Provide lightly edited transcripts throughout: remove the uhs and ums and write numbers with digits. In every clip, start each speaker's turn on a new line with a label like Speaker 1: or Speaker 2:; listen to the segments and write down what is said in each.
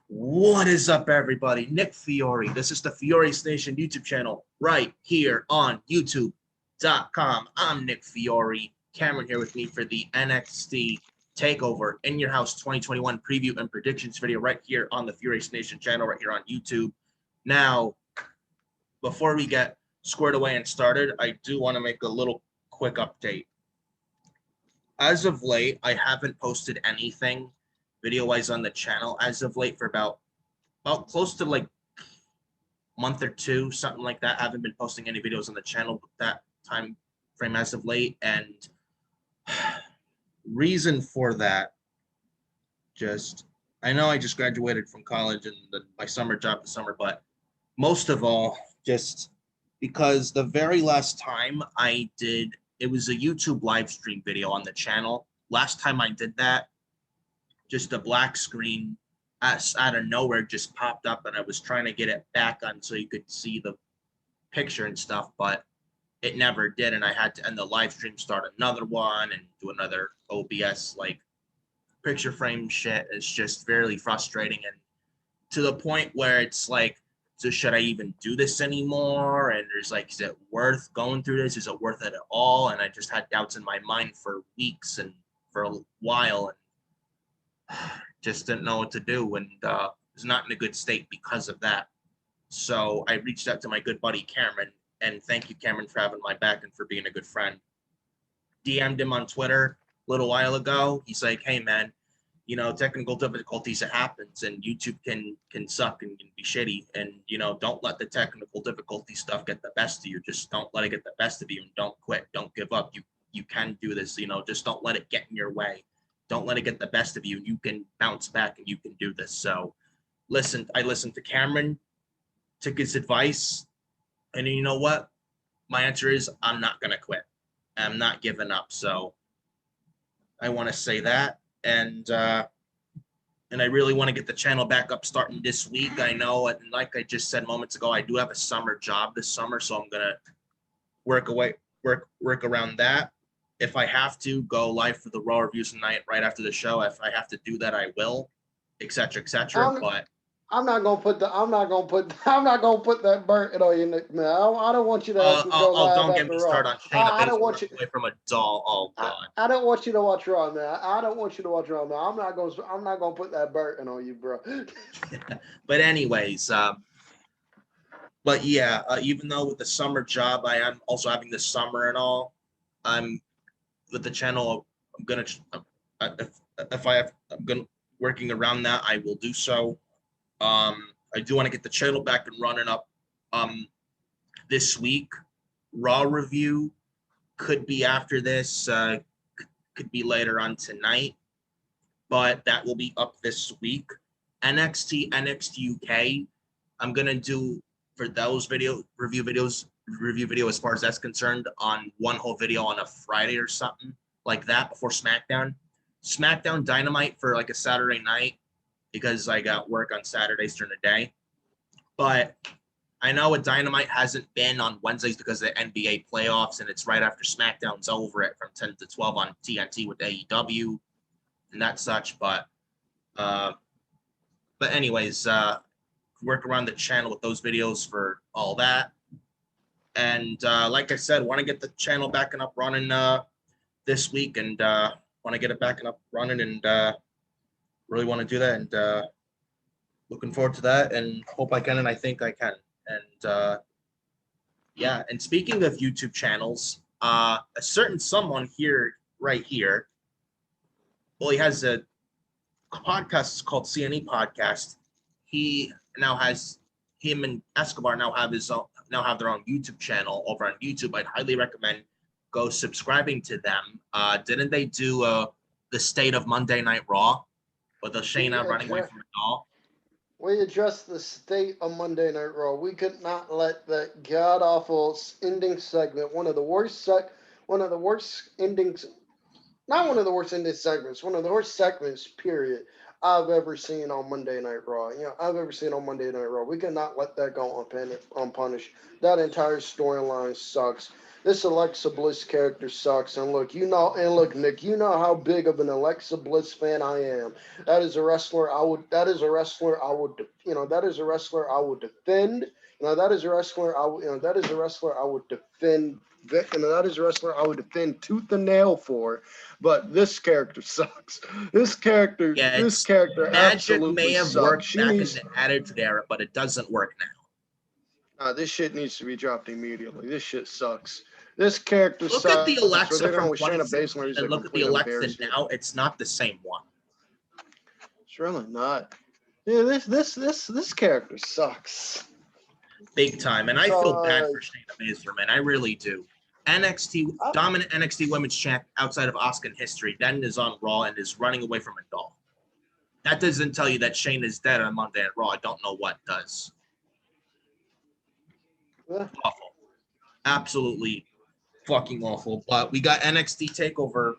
Speaker 1: What is up, everybody? Nick Fiore. This is the Fiore Nation YouTube channel right here on YouTube.com. I'm Nick Fiore. Cameron here with me for the NXT Takeover in Your House 2021 preview and predictions video right here on the Fiore Nation channel right here on YouTube. Now, before we get squared away and started, I do want to make a little quick update. As of late, I haven't posted anything video-wise on the channel as of late for about close to like month or two, something like that. I haven't been posting any videos on the channel that time frame as of late, and reason for that, just I know I just graduated from college and my summer job this summer, but most of all, just because the very last time I did, it was a YouTube live stream video on the channel. Last time I did that, just a black screen out of nowhere just popped up, and I was trying to get it back on so you could see the picture and stuff, but it never did, and I had to end the live stream, start another one, and do another OBS like picture frame shit. It's just very frustrating, and to the point where it's like, so should I even do this anymore? And there's like, is it worth going through this? Is it worth it at all? And I just had doubts in my mind for weeks and for a while, and just didn't know what to do, and was not in a good state because of that. So I reached out to my good buddy Cameron, and thank you, Cameron, for having my back and for being a good friend. DM'd him on Twitter a little while ago. He's like, hey man, you know, technical difficulties, it happens, and YouTube can suck and can be shitty, and you know, don't let the technical difficulty stuff get the best of you. Just don't let it get the best of you, and don't quit, don't give up. You can do this, you know, just don't let it get in your way. Don't let it get the best of you. You can bounce back and you can do this. So I listened to Cameron, took his advice, and you know what? My answer is I'm not going to quit. I'm not giving up. So I want to say that. And I really want to get the channel back up starting this week. I know, and like I just said moments ago, I do have a summer job this summer, so I'm going to work around that. If I have to go live for the Raw reviews tonight, right after the show, if I have to do that, I will, etc., etc. But
Speaker 2: I'm not gonna put that burden on you, Nick, man. I don't want you to actually go live
Speaker 1: don't get
Speaker 2: after
Speaker 1: me
Speaker 2: Raw.
Speaker 1: started on Shayna
Speaker 2: I don't
Speaker 1: Baszler
Speaker 2: want you.
Speaker 1: running away from a doll. Oh God.
Speaker 2: I don't want you to watch Raw, man. I don't want you to watch Raw, man. I'm not gonna put that burden on you, bro.
Speaker 1: But anyways, but yeah, even though with the summer job, I am also having this summer and all, I'm with the channel. I'm gonna if I'm gonna working around that, I will do so. I do want to get the channel back and running up this week. Raw review could be after this, could be later on tonight, but that will be up this week. NXT UK, I'm gonna do for those review video as far as that's concerned on one whole video on a Friday or something like that before SmackDown Dynamite for like a Saturday night, because I got work on Saturdays during the day. But I know a Dynamite hasn't been on Wednesdays because of the NBA playoffs, and it's right after SmackDown's over at from 10 to 12 on TNT with AEW and that such. But anyways, work around the channel with those videos for all that. And like I said, want to get the channel back and up running this week, and want to get it back and up running, and really want to do that, and looking forward to that, and hope I can, and I think I can. And yeah, and speaking of YouTube channels, a certain someone right here, well, he has a podcast called CNE Podcast. Him and Escobar now have their own YouTube channel over on YouTube. I'd highly recommend go subscribing to them. Didn't they do the State of Monday Night Raw with the Shayna running away from a doll?
Speaker 2: We addressed the state of Monday Night Raw. We could not let that god awful ending segment, one of the worst endings, not one of the worst ending segments, one of the worst segments, period, I've ever seen on Monday Night Raw. I've ever seen on Monday Night Raw. We cannot let that go unpunished. That entire storyline sucks. This Alexa Bliss character sucks. And look, Nick, you know how big of an Alexa Bliss fan I am. That is a wrestler I would. That is a wrestler I would. That is a wrestler I would defend. That is a wrestler I would. That is a wrestler I would defend. That is a wrestler I would defend tooth and nail for. But this character sucks. This character
Speaker 1: Magic may
Speaker 2: absolutely
Speaker 1: have
Speaker 2: sucks.
Speaker 1: worked back in the Attitude Era, but it doesn't work now.
Speaker 2: This shit needs to be dropped immediately. This shit sucks. This character
Speaker 1: Look
Speaker 2: sucks.
Speaker 1: at the Alexa from
Speaker 2: with Shayna
Speaker 1: 2016
Speaker 2: Baszler,
Speaker 1: and look at the Alexa now. It's not the same one.
Speaker 2: It's really not. Yeah, this character sucks.
Speaker 1: Big time. And I feel bad for Shayna Baszler, man. I really do. Dominant NXT Women's Champ outside of Asuka in history, then is on Raw and is running away from a doll. That doesn't tell you that Shayna is dead on Monday at Raw. I don't know what does.
Speaker 2: Yeah.
Speaker 1: Awful. Absolutely fucking awful. But we got NXT TakeOver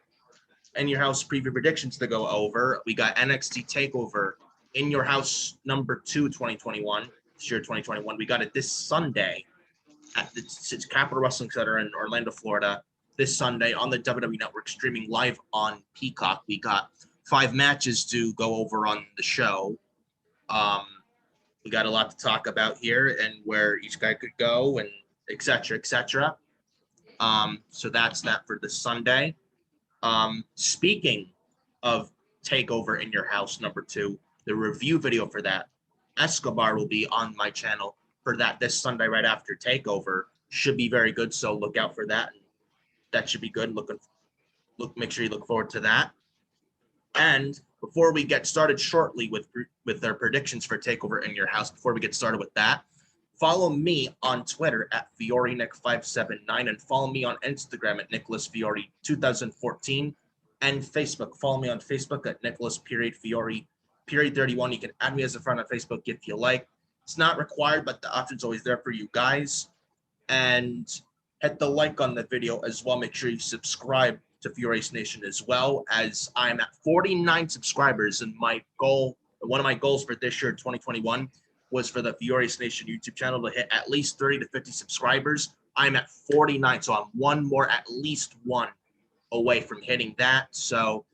Speaker 1: in your house preview predictions to go over. We got NXT TakeOver in your house number 2 2021. This year 2021. We got it this Sunday at the Capitol Wrestling Center in Orlando, Florida. This Sunday on the WWE Network, streaming live on Peacock. We got 5 matches to go over on the show. We got a lot to talk about here and where each guy could go and et cetera, et cetera. So that's that for this Sunday. Speaking of TakeOver in your house number 2, the review video for that, Escobar will be on my channel for that this Sunday right after TakeOver. Should be very good, so look out for that. That should be good. Make sure you look forward to that. And before we get started shortly with our predictions for TakeOver in your house, before we get started with that, follow me on Twitter at FioriNick579 and follow me on Instagram at NicholasFiori2014 and Facebook. Follow me on Facebook at Nicholas.Fiori.31. You can add me as a friend on Facebook if you like. It's not required, but the option's always there for you guys. And hit the like on the video as well. Make sure you subscribe to Furious Nation as well, as I'm at 49 subscribers. And one of my goals for this year, 2021, was for the Furious Nation YouTube channel to hit at least 30 to 50 subscribers. I'm at 49, so I'm at least one away from hitting that. So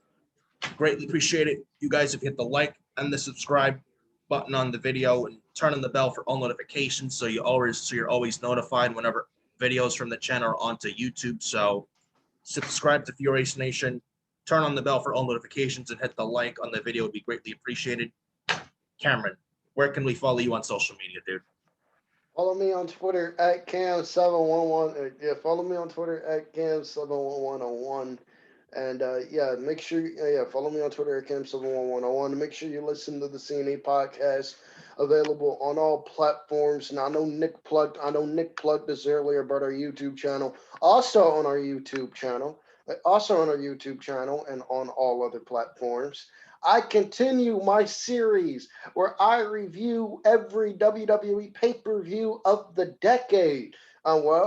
Speaker 1: greatly appreciate it. You guys have hit the like and the subscribe button on the video and turn on the bell for all notifications so you're always notified whenever videos from the channel are onto YouTube. So subscribe to Furious Nation, turn on the bell for all notifications, and hit the like on the video. Would be greatly appreciated. Cameron, where can we follow you on social media, dude?
Speaker 2: Follow me on Twitter at Cam711. Follow me on Twitter at Cam71101. And make sure follow me on Twitter at Cam71101. Make sure you listen to the CNA podcast, available on all platforms. Now I know Nick plugged this earlier about our YouTube channel. Also on our YouTube channel and on all other platforms. I continue my series where I review every WWE pay-per-view of the decade.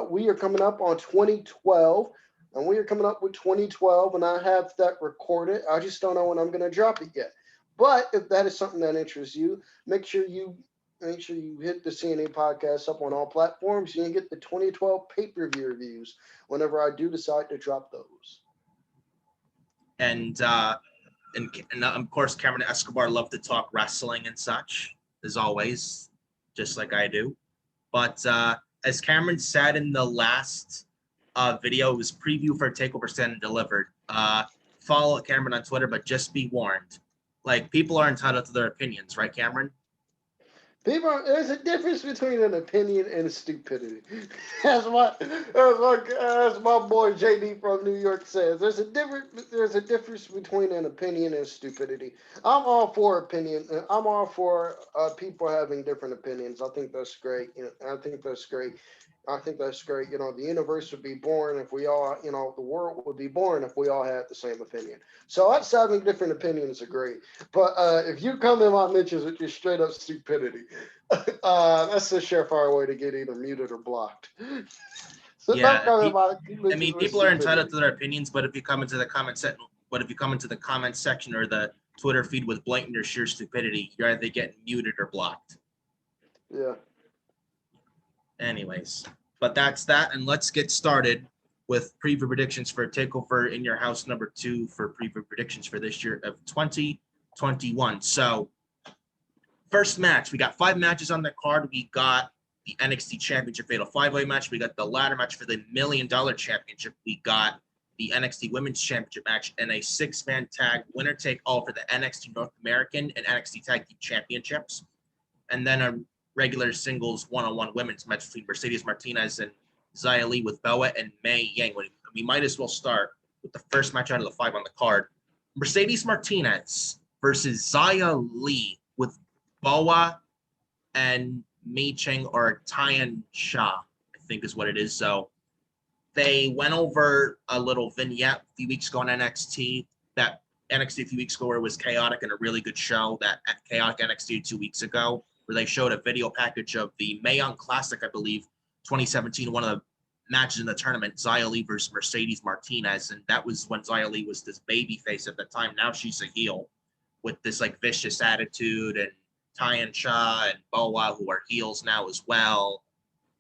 Speaker 2: We are coming up on 2012. And we are coming up with 2012, and I have that recorded. I just don't know when I'm going to drop it yet. But if that is something that interests you, make sure you hit the CNA podcast up on all platforms. You can get the 2012 pay-per-view reviews whenever I do decide to drop those.
Speaker 1: And of course, Cameron Escobar loved to talk wrestling and such, as always, just like I do. But as Cameron said in the last video, was preview for TakeOver Stand and Delivered. Follow Cameron on Twitter, but just be warned. Like, people are entitled to their opinions, right, Cameron?
Speaker 2: There's a difference between an opinion and stupidity. As my boy JD from New York says, there's a difference between an opinion and stupidity. I'm all for opinion. I'm all for people having different opinions. I think that's great. I think that's great. The universe would be boring if we all, the world would be boring if we all had the same opinion. So us having different opinions are great. But if you come in my mentions with your straight up stupidity, that's a surefire way to get either muted or blocked. So
Speaker 1: yeah,
Speaker 2: people
Speaker 1: are entitled to their opinions, but if you come into the comment section or the Twitter feed with blatant or sheer stupidity, you're either getting muted or blocked.
Speaker 2: Yeah.
Speaker 1: Anyways, but that's that, and let's get started with preview predictions for Takeover in Your House number 2 for preview predictions for this year of 2021. So, first match, we got 5 matches on the card. We got the NXT Championship Fatal 5-Way match. We got the ladder match for the $1 Million Championship. We got the NXT Women's Championship match and a 6-man tag winner take all for the NXT North American and NXT Tag Team Championships. And then a regular singles one-on-one women's match between Mercedes Martinez and Xia Li with Boa and Mei Yang. We might as well start with the first match out of the 5 on the card. Mercedes Martinez versus Xia Li with Boa and Mei Cheng or Tian Sha, I think is what it is. So they went over a little vignette a few weeks ago on NXT. That NXT a few weeks ago where it was chaotic and a really good show. That chaotic NXT 2 weeks ago where they showed a video package of the Mae Young Classic, I believe, 2017, one of the matches in the tournament, Xia Li versus Mercedes Martinez. And that was when Xia Li was this baby face at the time. Now she's a heel with this like vicious attitude, and Tian Sha and Boa, who are heels now as well.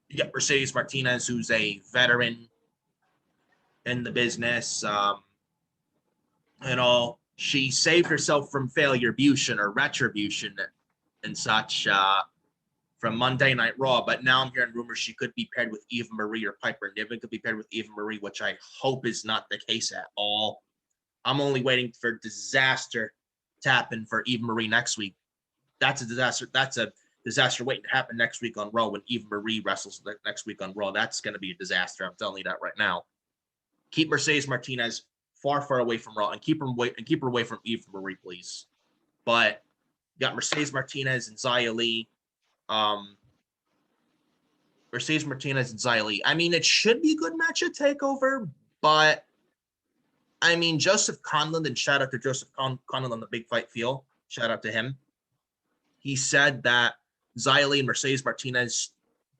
Speaker 1: You got Mercedes Martinez, who's a veteran in the business, and all. She saved herself from failure, or retribution and such from Monday Night Raw, but now I'm hearing rumors she could be paired with Eva Marie, or Piper Niven could be paired with Eva Marie, which I hope is not the case at all. I'm only waiting for disaster to happen for Eva Marie next week. That's a disaster. That's a disaster waiting to happen next week on Raw when Eva Marie wrestles next week on Raw. That's going to be a disaster. I'm telling you that right now. Keep Mercedes Martinez far away from Raw and keep her away from Eva Marie, please. But you got Mercedes Martinez and Xia Li. Mercedes Martinez and Xia Li. I mean, it should be a good match at Takeover, but I mean, Joseph Conlon, and shout out to Joseph Conlon on the Big Fight Feel. Shout out to him. He said that Xia Li and Mercedes Martinez,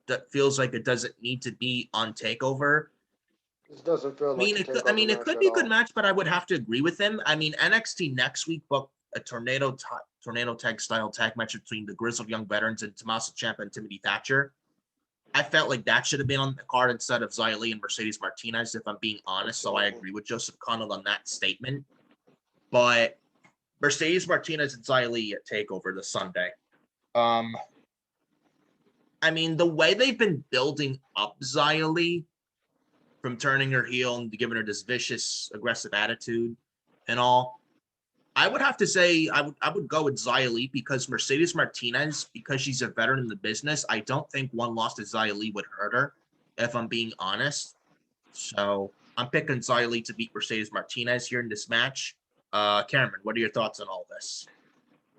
Speaker 1: that feels like it doesn't need to be on Takeover.
Speaker 2: This doesn't feel like
Speaker 1: it could be a good match, but I would have to agree with him. I mean, NXT next week booked a tornado tag style tag match between the Grizzled Young Veterans and Tommaso Ciampa and Timothy Thatcher. I felt like that should have been on the card instead of Xia Li and Mercedes Martinez, if I'm being honest. So I agree with Joseph Conlon on that statement. But Mercedes Martinez and Xia Li at Takeover this Sunday. I mean, the way they've been building up Xia Li, from turning her heel and giving her this vicious, aggressive attitude and all, I would have to say I would go with Xia Li, because Mercedes Martinez, because she's a veteran in the business, I don't think one loss to Xia Li would hurt her, if I'm being honest. So I'm picking Xia Li to beat Mercedes Martinez here in this match. Cameron, what are your thoughts on all this?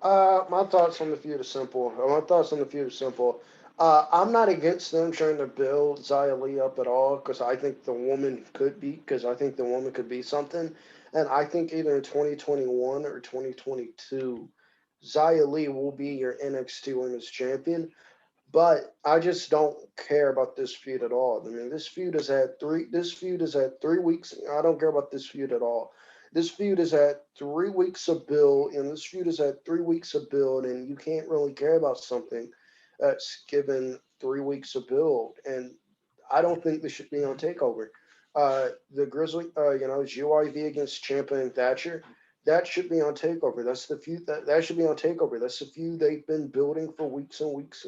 Speaker 2: My thoughts on the feud are simple. I'm not against them trying to build Xia Li up at all, because I think the woman could be something. And I think either in 2021 or 2022, Xia Li will be your NXT Women's Champion. But I just don't care about this feud at all. I mean, this feud has had 3 weeks. I don't care about this feud at all. This feud has had 3 weeks of build, and you can't really care about something that's given 3 weeks of build. And I don't think this should be on Takeover. The Grizzly, GYV against Ciampa and Thatcher, that should be on Takeover. That's the feud that should be on Takeover. That's the feud they've been building for weeks and weeks.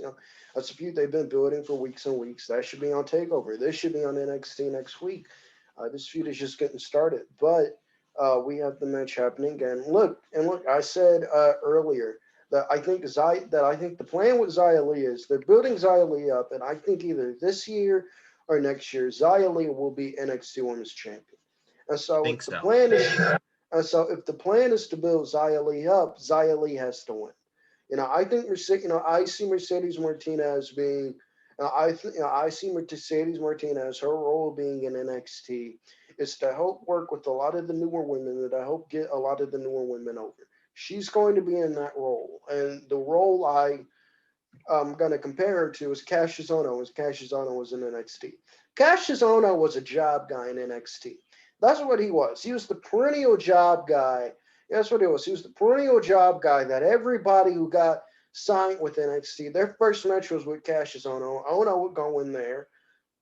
Speaker 2: That's the feud they've been building for weeks and weeks. That should be on Takeover. This should be on NXT next week. This feud is just getting started, but we have the match happening. And look, I said earlier that I think the plan with Xia Li is they're building Xia Li up, and I think either this year or next year, Xia Li will be NXT Women's Champion. And so if the plan is to build Xia Li up, Xia Li has to win. I see Mercedes Martinez being. I see Mercedes Martinez. Her role being in NXT is to help work with a lot of the newer women, that I hope get a lot of the newer women over. She's going to be in that role, and the role I'm going to compare her to is Cassius Ohno, as Cassius Ohno was in NXT. Cassius Ohno was a job guy in NXT. That's what he was. He was the perennial job guy. That's what he was. He was the perennial job guy that everybody who got signed with NXT, their first match was with Cassius Ohno. Ohno would go in there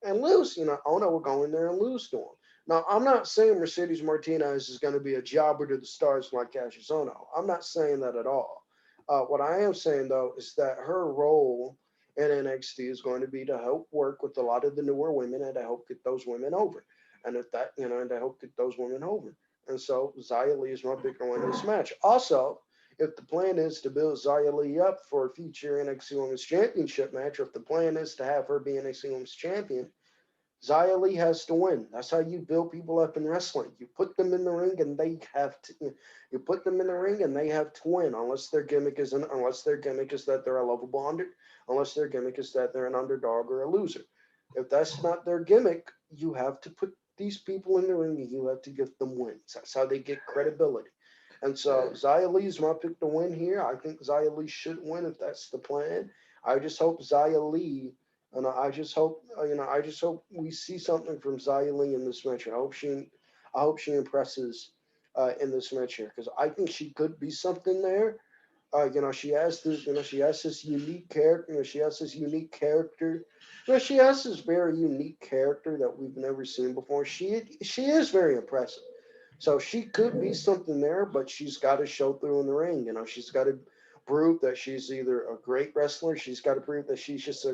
Speaker 2: and lose. Ohno would go in there and lose to him. Now, I'm not saying Mercedes Martinez is going to be a jobber to the stars like Cassius Ohno. I'm not saying that at all. What I am saying, though, is that her role in NXT is going to be to help work with a lot of the newer women and to help get those women over. And if that, and to help get those women over. And so Xia Li is my pick to win this match. Also, if the plan is to build Xia Li up for a future NXT Women's Championship match, or if the plan is to have her be NXT Women's Champion, Xia Li has to win. That's how you build people up in wrestling. You put them in the ring and they have to. You put them in the ring and they have to win, unless their gimmick is that they're a lovable unless their gimmick is that they're an underdog or a loser. If that's not their gimmick, you have to put these people in the ring and you have to give them wins. That's how they get credibility. And so Xia Li is my pick to win here. I think Xia Li should win if that's the plan. I just hope Xia Li and I just hope we see something from Xia Li in this match. I hope she impresses in this match here because I think she could be something there. She has this unique character. She has this unique character. She has this very unique character that we've never seen before. She is very impressive. So she could be something there, but she's got to show through in the ring. She's got to prove that she's either a great wrestler, she's got to prove that she's just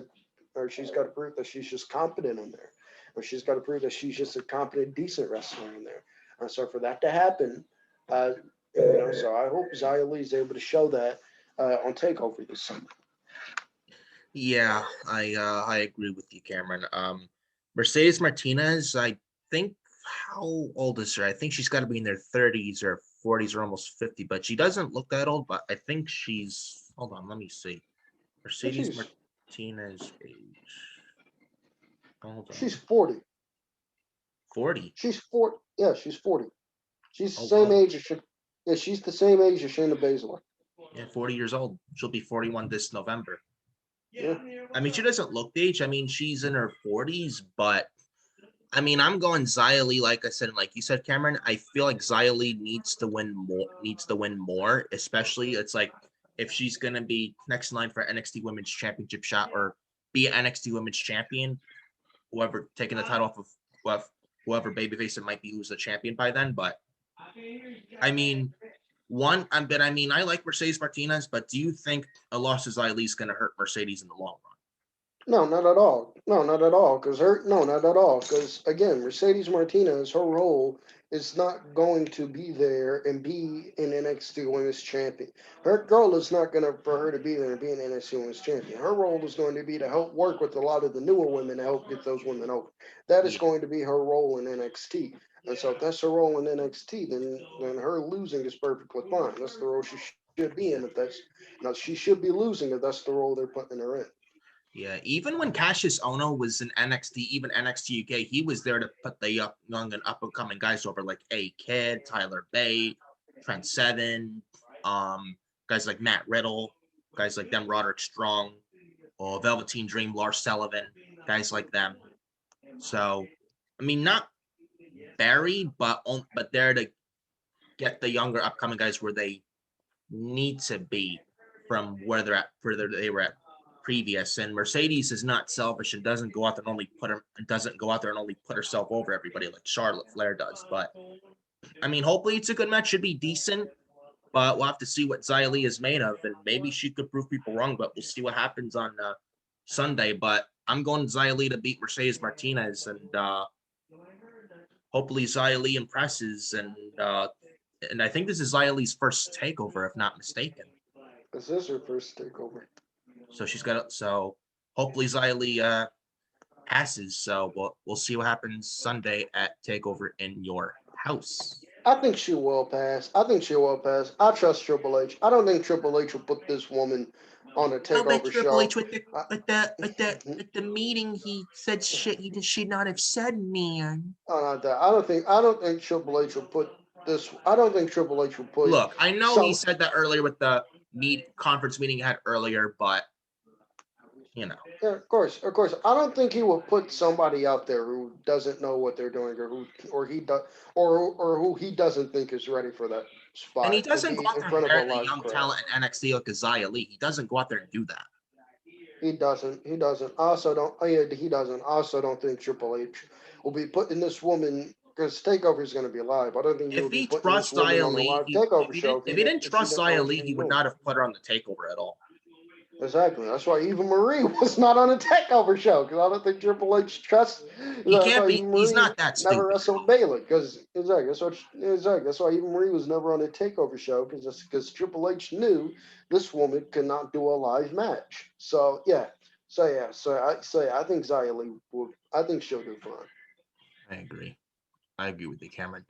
Speaker 2: competent in there, or she's got to prove that she's just a competent, decent wrestler in there. So for that to happen, uh, so I hope Xia Li is able to show that on Takeover this Sunday.
Speaker 1: Yeah, I agree with you, Cameron. Mercedes Martinez, I think, how old is her? I think she's got to be in their 30s or 40s or almost 50, but she doesn't look that old. But I think she's, hold on, let me see. Mercedes
Speaker 2: She's
Speaker 1: Martinez age. Hold
Speaker 2: she's
Speaker 1: on.
Speaker 2: 40.
Speaker 1: 40.
Speaker 2: She's 40. Yeah, she's 40. She's the
Speaker 1: Oh
Speaker 2: same
Speaker 1: wow.
Speaker 2: age as yeah, she's the same age as Shayna Baszler.
Speaker 1: Yeah, 40 years old. She'll be 41 this November.
Speaker 2: Yeah.
Speaker 1: I mean, she doesn't look the age. I mean, she's in her 40s, but I mean, I'm going Xia Li, like I said, and like you said, Cameron. I feel like Xia Li needs to win more. Needs to win more, especially it's like if she's gonna be next in line for NXT Women's Championship shot or be an NXT Women's Champion. Whoever taking the title off of whoever babyface it might be who's the champion by then. But I mean, but I mean, I like Mercedes Martinez, but do you think a loss to Xia Li is gonna hurt Mercedes in the long run?
Speaker 2: No, not at all. No, not at all. Not at all. Because again, Mercedes Martinez, her role is not going to be there and be an NXT Women's Champion. Her goal is not going to for her to be there and be an NXT Women's Champion. Her role is going to be to help work with a lot of the newer women to help get those women over. That is
Speaker 1: Yeah,
Speaker 2: going to be her role in NXT. And so if that's her role in NXT, then her losing is perfectly fine. That's the role she should be
Speaker 1: yeah.
Speaker 2: in. If that's now she should be losing if that's the role they're putting her in.
Speaker 1: Yeah, even when Cassius Ono was in NXT, even NXT UK, he was there to put the young and up and coming guys over, like A Kid, Tyler Bate, Trent Seven, guys like Matt Riddle, guys like them, Roderick Strong, or Velveteen Dream, Lars Sullivan, guys like them. So, I mean, not Barry, but there to get the younger upcoming guys where they need to be from where they were at previous. And Mercedes is not selfish and doesn't go out there and only put herself over everybody like Charlotte Flair does. But I mean, hopefully it's a good match. Should be decent, but we'll have to see what Xia Li is made of, and maybe she could prove people wrong. But we'll see what happens on Sunday. But I'm going Xia Li to beat Mercedes Martinez, and hopefully Xia Li impresses. And I think this is Xia Li's first takeover, if not mistaken.
Speaker 2: This is her first takeover.
Speaker 1: So she's got so hopefully Xia Li passes. So we'll see what happens Sunday at Takeover in your house.
Speaker 2: I think she will pass. I think she will pass. I trust Triple H. I don't think Triple H will put this woman on a
Speaker 1: Well, but
Speaker 2: takeover
Speaker 1: Triple
Speaker 2: show.
Speaker 1: H with the
Speaker 2: I,
Speaker 1: at the meeting, he said shit he should not have said, man.
Speaker 2: I don't think Triple H will put this. I don't think Triple H will put
Speaker 1: Look, I know he
Speaker 2: some.
Speaker 1: said that earlier with the conference meeting he had earlier, but you know,
Speaker 2: Yeah, of course. I don't think he will put somebody out there who doesn't know what they're doing, or he does, or who he doesn't think is ready for that
Speaker 1: and he
Speaker 2: spot to
Speaker 1: doesn't go
Speaker 2: be
Speaker 1: out
Speaker 2: in
Speaker 1: there and
Speaker 2: front of a
Speaker 1: bury the
Speaker 2: live
Speaker 1: young
Speaker 2: crowd.
Speaker 1: talent in NXT like a Xia Li. He doesn't go out there and do that.
Speaker 2: He doesn't. He doesn't. I also don't. Oh yeah, he doesn't. I also don't think Triple H will be putting this woman because Takeover is going to be live. I don't think he
Speaker 1: If
Speaker 2: would be
Speaker 1: he
Speaker 2: putting this
Speaker 1: trusts
Speaker 2: woman
Speaker 1: Xia
Speaker 2: on a
Speaker 1: Li,
Speaker 2: live Takeover show
Speaker 1: if he didn't
Speaker 2: if he
Speaker 1: trust
Speaker 2: didn't know
Speaker 1: Xia
Speaker 2: what
Speaker 1: Li,
Speaker 2: she
Speaker 1: he
Speaker 2: was
Speaker 1: would
Speaker 2: doing.
Speaker 1: not have put her on the Takeover at all.
Speaker 2: Exactly. That's why Eva Marie was not on a Takeover show because I don't think Triple H trusts.
Speaker 1: He
Speaker 2: That's
Speaker 1: can't
Speaker 2: why
Speaker 1: be.
Speaker 2: Eva
Speaker 1: He's
Speaker 2: Marie
Speaker 1: not that
Speaker 2: never
Speaker 1: stupid.
Speaker 2: wrestled Bayley because exactly. That's why Eva Marie was never on a Takeover show because Triple H knew this woman could not do a live match. So yeah. I think Xia Li will. I think she'll do fine.
Speaker 1: I agree. I agree with you, Cameron.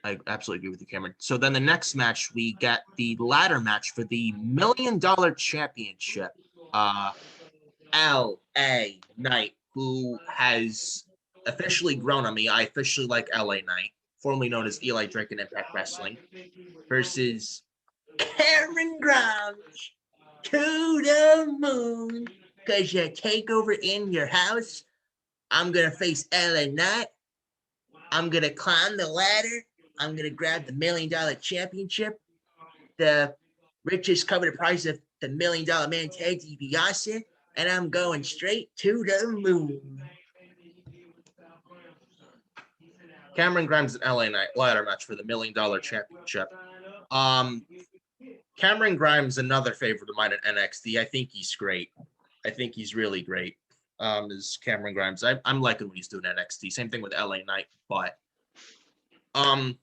Speaker 1: I absolutely agree with you, Cameron. So then the next match, we get the ladder match for the $1 Million Championship. L.A. Knight, who has officially grown on me. I officially like L.A. Knight, formerly known as Eli Drake in Impact Wrestling, versus Cameron Grimes to the moon. Because you take over in your house. I'm going to face L.A. Knight. I'm going to climb the ladder. I'm going to grab the $1 Million Championship. The richest coveted prize of the $1 Million Man Ted DiBiase, and I'm going straight to the moon. Cameron Grimes and LA Knight ladder match for the $1 Million Championship. Cameron Grimes, another favorite of mine at NXT. I think he's great. I think he's really great. Is Cameron Grimes. I'm liking what he's doing at NXT. Same thing with LA Knight, but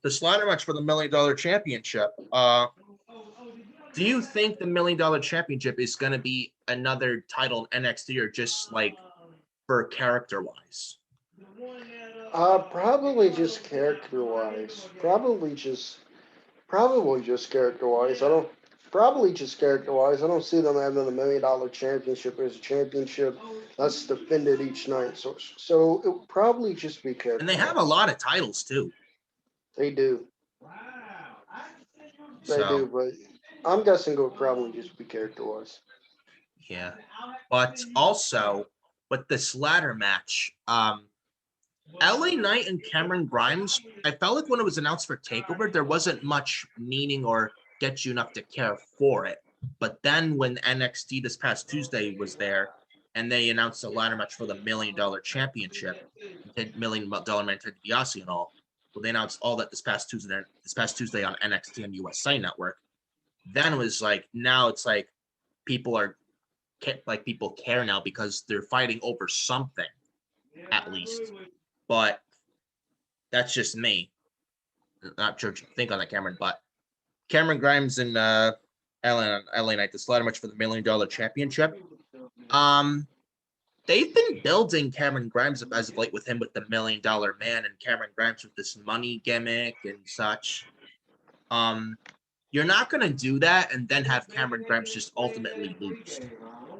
Speaker 1: this ladder match for the $1 Million Championship. Do you think the $1 Million Championship is going to be another title in NXT or just like for character wise?
Speaker 2: Probably just character wise. Probably just character wise. I don't. Probably just character wise. I don't see them having $1 Million Championship as a championship that's defended each night. So it would probably just be
Speaker 1: And they
Speaker 2: character
Speaker 1: have a
Speaker 2: wise.
Speaker 1: lot of titles too.
Speaker 2: They do. They
Speaker 1: So
Speaker 2: do, but I'm guessing it would probably just be character wise.
Speaker 1: yeah. But also with this ladder match, LA Knight and Cameron Grimes, I felt like when it was announced for Takeover, there wasn't much meaning or get you enough to care for it. But then when NXT this past Tuesday was there and they announced a ladder match for the $1 Million Championship, $1 Million Man Ted DiBiase and all, well, they announced all that this past Tuesday on NXT and USA Network. Then it was like, now it's like people care now because they're fighting over something at least. But that's just me. Not sure what you think on that, Cameron, but Cameron Grimes and LA Knight, this ladder match for the $1 Million Championship. They've been building Cameron Grimes up as of late with him with the $1 Million Man and Cameron Grimes with this money gimmick and such. You're not gonna do that and then have Cameron Grimes just ultimately lose.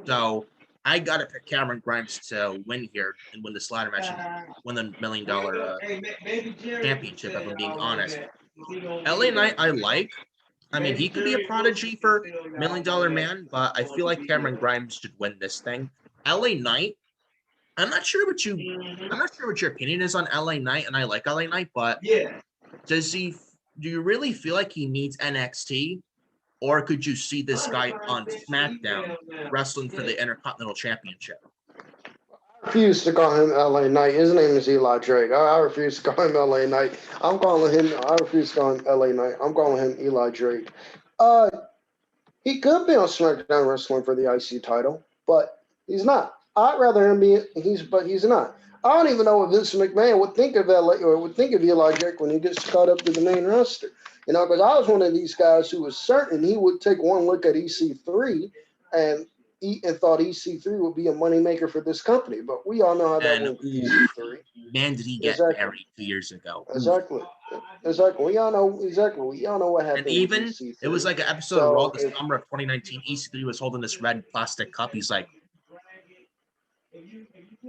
Speaker 1: So I gotta pick Cameron Grimes to win here and win this ladder match and win the $1 Million Championship. If I'm being honest, LA Knight I like. I mean, he could be a prodigy for $1 Million Man, but I feel like Cameron Grimes should win this thing. LA Knight, I'm not sure what your opinion is on LA Knight, and I like LA Knight, but do you really feel like he needs NXT? Or could you see this guy on SmackDown wrestling for the Intercontinental Championship?
Speaker 2: I refuse to call him LA Knight. His name is Eli Drake. I refuse to call him LA Knight. I refuse to call him LA Knight. I'm calling him Eli Drake. Uh, he could be on SmackDown wrestling for the IC title, but he's not. I'd rather him be. But he's not. I don't even know what Vince McMahon would think of LA or would think of Eli Drake when he gets caught up to the main roster. Because I was one of these guys who was certain he would take one look at EC3 and and thought EC3 would be a moneymaker for this company. But we all know how that
Speaker 1: And
Speaker 2: went with EC3.
Speaker 1: man, did he get
Speaker 2: Exactly.
Speaker 1: buried 2 years ago?
Speaker 2: Exactly. Exactly. We all know exactly. We all know what
Speaker 1: And
Speaker 2: happened with
Speaker 1: even it was
Speaker 2: EC3.
Speaker 1: like an episode of Raw
Speaker 2: So
Speaker 1: this summer of 2019. EC3 was holding this red plastic cup. He's like,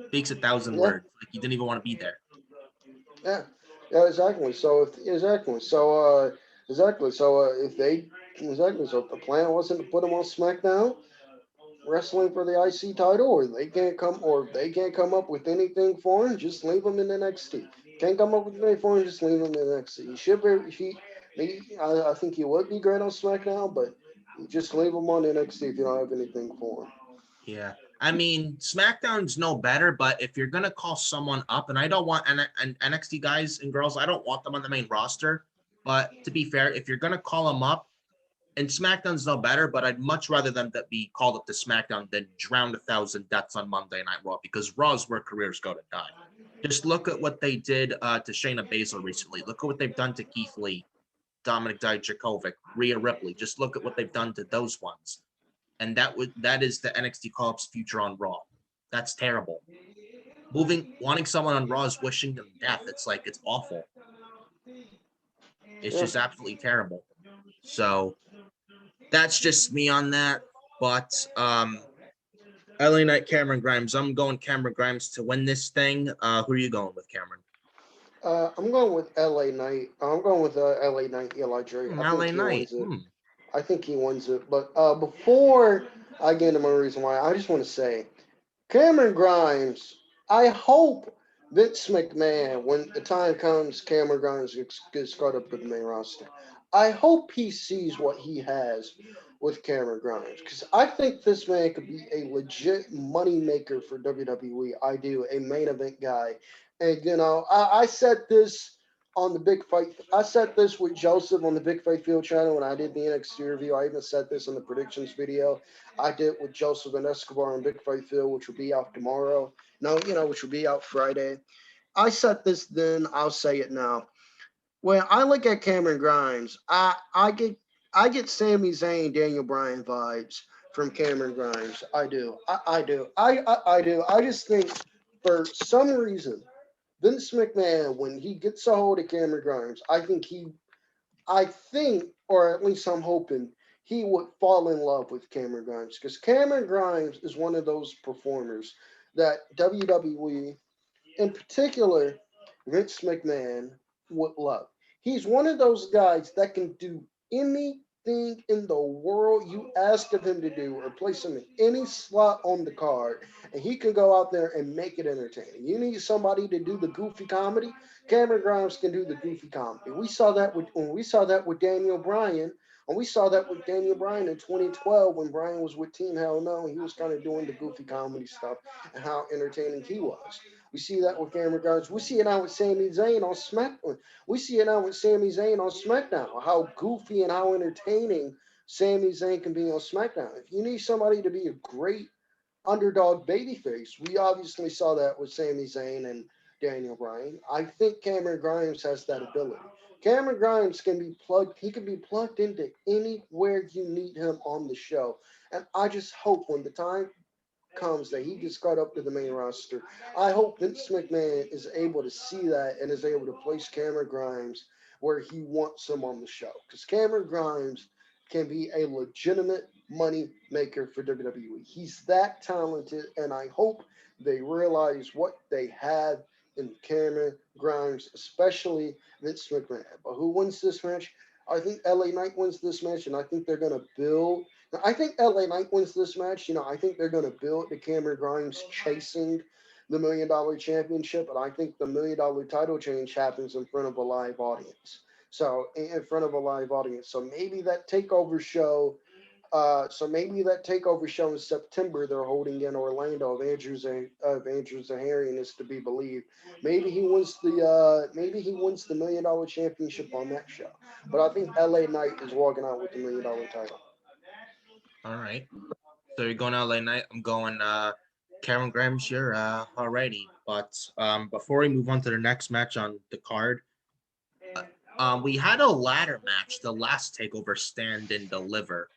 Speaker 1: speaks 1,000
Speaker 2: yeah,
Speaker 1: words. Like he didn't even want to be there.
Speaker 2: yeah, yeah, exactly. So if the plan wasn't to put him on SmackDown wrestling for the IC title, or they can't come up with anything for him, just leave him in NXT. Can't come up with anything for him, just leave him in NXT. He should be. I think he would be great on SmackDown, but you just leave him on NXT if you don't have anything for him.
Speaker 1: Yeah. I mean, SmackDown's no better, but if you're gonna call someone up, and I don't want NXT guys and girls, I don't want them on the main roster. But to be fair, if you're gonna call them up, and SmackDown's no better, but I'd much rather them that be called up to SmackDown than drown 1,000 deaths on Monday Night Raw, because Raw's where careers go to die. Just look at what they did to Shayna Baszler recently. Look at what they've done to Keith Lee, Dominic Dijakovic, Rhea Ripley. Just look at what they've done to those ones. And that is the NXT call-up's future on Raw. That's terrible. Wanting someone on Raw is wishing them death. It's like, it's awful. It's just absolutely terrible. So that's just me on that. But LA Knight, Cameron Grimes. I'm going Cameron Grimes to win this thing. Who are you going with, Cameron?
Speaker 2: I'm going with LA Knight. I'm going with LA Knight, Eli Drake. I
Speaker 1: LA
Speaker 2: think he
Speaker 1: Knight.
Speaker 2: wins it. I think he wins it. But before I get into my reason why, I just want to say, Cameron Grimes, I hope Vince McMahon, when the time comes, Cameron Grimes gets caught up with the main roster. I hope he sees what he has with Cameron Grimes, because I think this man could be a legit money maker for WWE. I do, a main event guy. And, I said this on the Big Fight. I said this with Joseph on the Big Fight Field channel when I did the NXT review. I even said this in the predictions video I did with Joseph and Escobar on Big Fight Field, which will be out tomorrow. No, which will be out Friday. I said this then, I'll say it now. When I look at Cameron Grimes, I get Sami Zayn, Daniel Bryan vibes from Cameron Grimes. I do. I do. I do. I just think for some reason, Vince McMahon, when he gets a hold of Cameron Grimes, I think, or at least I'm hoping, he would fall in love with Cameron Grimes, because Cameron Grimes is one of those performers that WWE, in particular, Vince McMahon, would love. He's one of those guys that can do anything in the world you ask of him to do, or place him in any slot on the card, and he can go out there and make it entertaining. You need somebody to do the goofy comedy. Cameron Grimes can do the goofy comedy. We saw that with Daniel Bryan, and we saw that with Daniel Bryan in 2012 when Bryan was with Team Hell No. He was kind of doing the goofy comedy stuff and how entertaining he was. We see that with Cameron Grimes. We see it now with Sami Zayn on SmackDown. We see it now with Sami Zayn on SmackDown. How goofy and how entertaining Sami Zayn can be on SmackDown. If you need somebody to be a great underdog babyface, we obviously saw that with Sami Zayn and Daniel Bryan. I think Cameron Grimes has that ability. Cameron Grimes can be plugged. He can be plugged into anywhere you need him on the show. And I just hope when the time comes that he gets caught up to the main roster, I hope Vince McMahon is able to see that and is able to place Cameron Grimes where he wants him on the show. Because Cameron Grimes can be a legitimate money maker for WWE. He's that talented, and I hope they realize what they have in Cameron Grimes, especially Vince McMahon. But who wins this match? I think LA Knight wins this match, and I think they're going to build. I think LA Knight wins this match. I think they're going to build the Cameron Grimes chasing the $1 Million Championship, and I think the $1 Million title change happens in front of a live audience. So maybe that takeover show. In September they're holding in Orlando of Andrew Zaharian is to be believed. Maybe he wins the $1 Million Championship on that show. But I think LA Knight is walking out with the $1 Million title.
Speaker 1: All right. So you're going LA Knight. I'm going Cameron Grimes here already. But before we move on to the next match on the card, we had a ladder match, the last Takeover Stand and Deliver,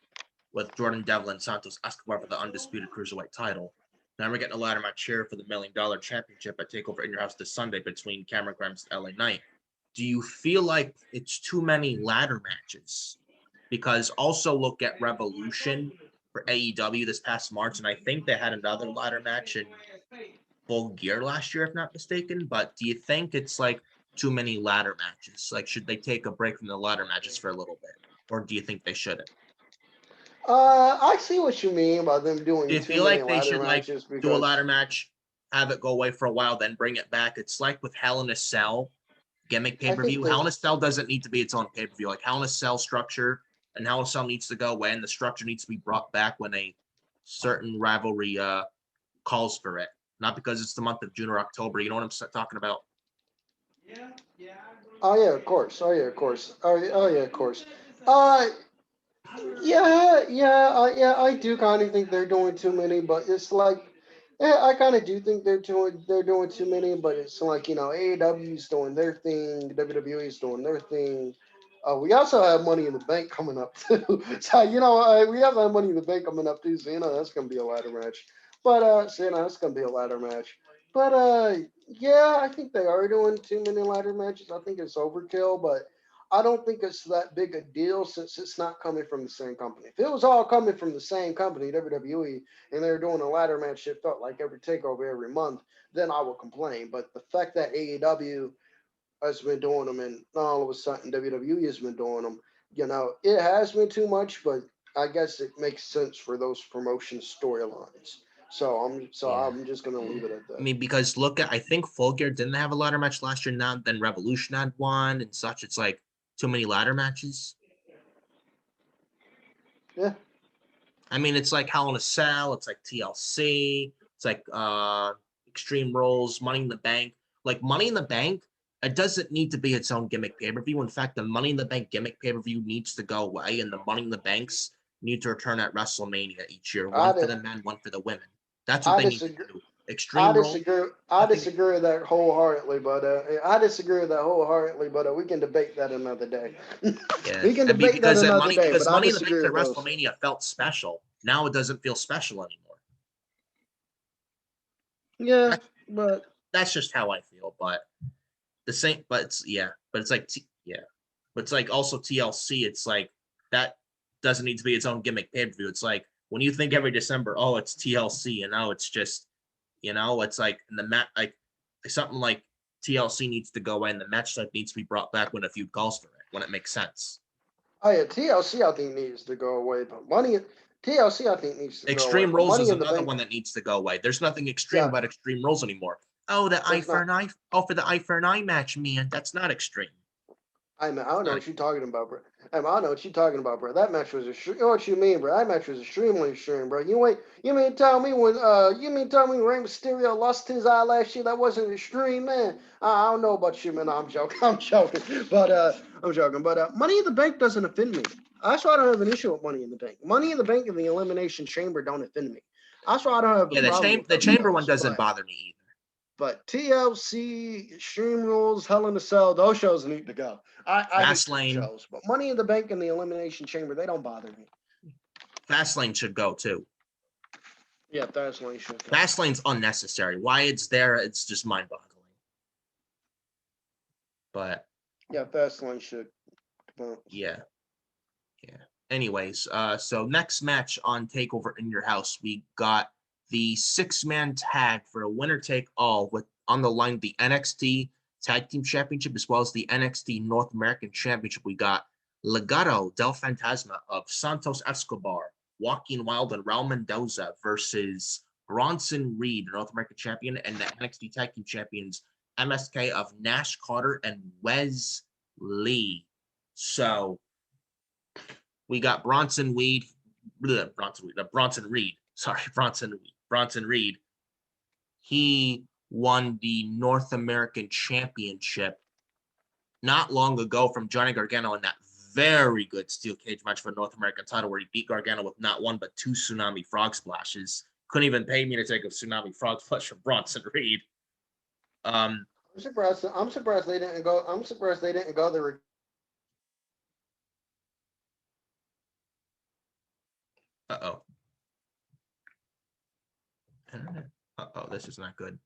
Speaker 1: with Jordan Devlin and Santos Escobar for the undisputed cruiserweight title. Now we're getting a ladder match here for the $1 Million Championship at Takeover in Your House this Sunday between Cameron Grimes and LA Knight. Do you feel like it's too many ladder matches? Because also look at Revolution for AEW this past March, and I think they had another ladder match in Full Gear last year, if not mistaken. But do you think it's like too many ladder matches? Like, should they take a break from the ladder matches for a little bit, or do you think they shouldn't?
Speaker 2: I see what you mean by them doing
Speaker 1: Do you
Speaker 2: too
Speaker 1: feel
Speaker 2: many
Speaker 1: like they
Speaker 2: ladder
Speaker 1: should like
Speaker 2: matches
Speaker 1: do a
Speaker 2: because
Speaker 1: ladder match, have it go away for a while, then bring it back? It's like with Hell in a Cell gimmick
Speaker 2: I think
Speaker 1: pay-per-view. Hell in a Cell doesn't need to be its own pay-per-view. Like Hell in a Cell structure and Hell in a Cell needs to go away, and the structure needs to be brought back when a certain rivalry calls for it, not because it's the month of June or October. You know what I'm talking about?
Speaker 2: Oh yeah, of course. Oh yeah, of course. Oh yeah, of course. Uh, yeah. I do kind of think they're doing too many, but it's like, yeah, I kind of do think they're doing too many, but it's like AEW's doing their thing, WWE's doing their thing. We also have Money in the Bank coming up too, so we have that Money in the Bank coming up too, so that's gonna be a ladder match. But that's gonna be a ladder match. But yeah, I think they are doing too many ladder matches. I think it's overkill, but I don't think it's that big a deal since it's not coming from the same company. If it was all coming from the same company, WWE, and they're doing a ladder match that felt like every takeover every month, then I would complain. But the fact that AEW has been doing them and all of a sudden WWE has been doing them, it has been too much, but I guess it makes sense for those promotion storylines.
Speaker 1: Yeah.
Speaker 2: I'm just gonna leave it at
Speaker 1: I
Speaker 2: that.
Speaker 1: mean, because look at, I think Full Gear didn't have a ladder match last year. Now, then Revolution had one and such. It's like too many ladder matches.
Speaker 2: Yeah.
Speaker 1: I mean, it's like Hell in a Cell. It's like TLC. It's like Extreme Rules, Money in the Bank. Like Money in the Bank, it doesn't need to be its own gimmick pay-per-view. In fact, the Money in the Bank gimmick pay-per-view needs to go away, and the Money in the Banks need to return at WrestleMania each year.
Speaker 2: I
Speaker 1: One for
Speaker 2: did,
Speaker 1: the men, one for the women. That's what
Speaker 2: I
Speaker 1: they need to
Speaker 2: disagree.
Speaker 1: do.
Speaker 2: I
Speaker 1: Extreme Rules,
Speaker 2: disagree. I
Speaker 1: I think,
Speaker 2: disagree with that wholeheartedly, but we can debate that another day.
Speaker 1: yeah.
Speaker 2: We can
Speaker 1: I mean,
Speaker 2: debate that another day, but
Speaker 1: because
Speaker 2: I
Speaker 1: Money in the Bank
Speaker 2: disagree
Speaker 1: at
Speaker 2: with those.
Speaker 1: WrestleMania felt special. Now it doesn't feel special anymore.
Speaker 2: Yeah,
Speaker 1: That's
Speaker 2: but
Speaker 1: that's just how I feel. But the same, but it's yeah, but it's like yeah, but it's like also TLC. It's like that doesn't need to be its own gimmick pay per view. It's like when you think every December, oh, it's TLC, it's just it's like in the like something like TLC needs to go away, and the match type needs to be brought back when a feud calls for it, when it makes sense.
Speaker 2: oh yeah, TLC I think needs to go away, but TLC I think needs to go away,
Speaker 1: Extreme
Speaker 2: but
Speaker 1: Rules
Speaker 2: Money
Speaker 1: is
Speaker 2: in the
Speaker 1: another
Speaker 2: Bank,
Speaker 1: one that needs to go away. There's nothing extreme
Speaker 2: yeah,
Speaker 1: about Extreme Rules anymore. Oh, the eye
Speaker 2: there's
Speaker 1: for
Speaker 2: not.
Speaker 1: an eye. Oh, for the eye for an eye match, man. That's not extreme.
Speaker 2: I don't
Speaker 1: It's
Speaker 2: know
Speaker 1: not.
Speaker 2: what you're talking about, bro. I don't know what you're talking about, bro. That match was extreme. You know what you mean, bro? That match was extremely extreme, bro. You mean tell me when Rey Mysterio lost his eye last year that wasn't extreme, man? I don't know about you, man. No, I'm joking. I'm joking. But Money in the Bank doesn't offend me. That's why I don't have an issue with Money in the Bank. Money in the Bank and the Elimination Chamber don't offend me. That's why I don't have a
Speaker 1: Yeah,
Speaker 2: problem with
Speaker 1: the
Speaker 2: those
Speaker 1: chamber one
Speaker 2: shows.
Speaker 1: doesn't bother me either.
Speaker 2: But TLC, Extreme Rules, Hell in a Cell, those shows need to go. I hate those
Speaker 1: Fastlane,
Speaker 2: shows. But Money in the Bank and the Elimination Chamber, they don't bother me.
Speaker 1: Fastlane should go too.
Speaker 2: Yeah, Fastlane should go.
Speaker 1: Fastlane's unnecessary. Why it's there, it's just mind-boggling. But
Speaker 2: Yeah, Fastlane should. Well,
Speaker 1: yeah, yeah. Anyways, so next match on Takeover in Your House, we got the six-man tag for a winner take all with on the line the NXT Tag Team Championship as well as the NXT North American Championship. We got Legado del Fantasma of Santos Escobar, Joaquin Wilde, and Raul Mendoza versus Bronson Reed, North American Champion, and the NXT Tag Team Champions MSK of Nash Carter and Wes Lee. So we got Bronson Reed. Sorry, Bronson Reed. He won the North American Championship not long ago from Johnny Gargano in that very good steel cage match for North American title where he beat Gargano with not one but two tsunami frog splashes. Couldn't even pay me to take a tsunami frog splash from Bronson Reed.
Speaker 2: I'm surprised they didn't go. I'm surprised they didn't go the.
Speaker 1: Uh-oh. Uh-oh, this is not good.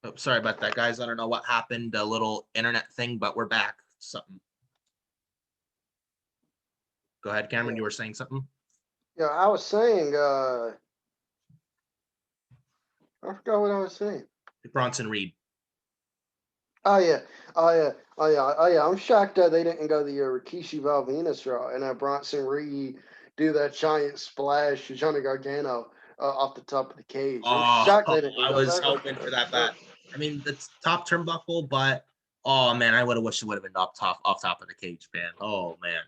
Speaker 1: Oh, sorry about that, guys. I don't know what happened, a little internet thing, but we're back. Something. Go ahead, Cameron.
Speaker 2: Yeah,
Speaker 1: You were saying something?
Speaker 2: yeah. I was saying. I forgot what I was saying.
Speaker 1: Bronson Reed.
Speaker 2: Oh yeah, oh yeah, oh yeah. I'm shocked that they didn't go the Rikishi Valvinus route and have Bronson Reed do that giant splash to Johnny Gargano off the top of the cage. I'm
Speaker 1: Oh,
Speaker 2: shocked they didn't
Speaker 1: I
Speaker 2: go
Speaker 1: was
Speaker 2: that route.
Speaker 1: hoping for that bad. I mean, that's top turnbuckle, but oh man, I would have wished it would have been off top of the cage, man. Oh man.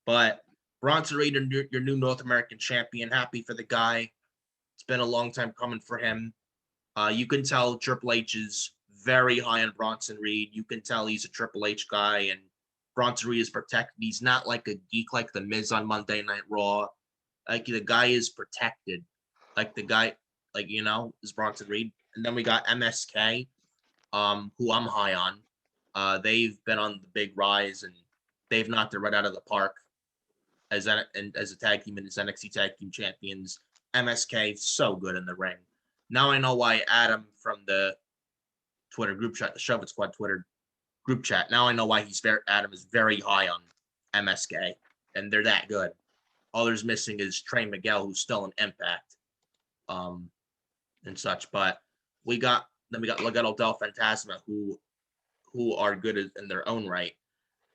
Speaker 1: But Bronson Reed, your new North American champion. Happy for the guy. It's been a long time coming for him. You can tell Triple H is very high on Bronson Reed. You can tell he's a Triple H guy, and Bronson Reed is protected. He's not like a geek like The Miz on Monday Night Raw. Like the guy is protected. Like the guy, like is Bronson Reed. And then we got MSK, who I'm high on. They've been on the big rise, and they've knocked it right out of the park as a tag team and as NXT Tag Team Champions. MSK so good in the ring. Now I know why Adam from the Twitter group chat, the Shove It Squad Twitter group chat. Now I know why Adam is very high on MSK, and they're that good. All there's missing is Trey Miguel, who's still an Impact, and such. But we got Legado del Fantasma, who are good in their own right.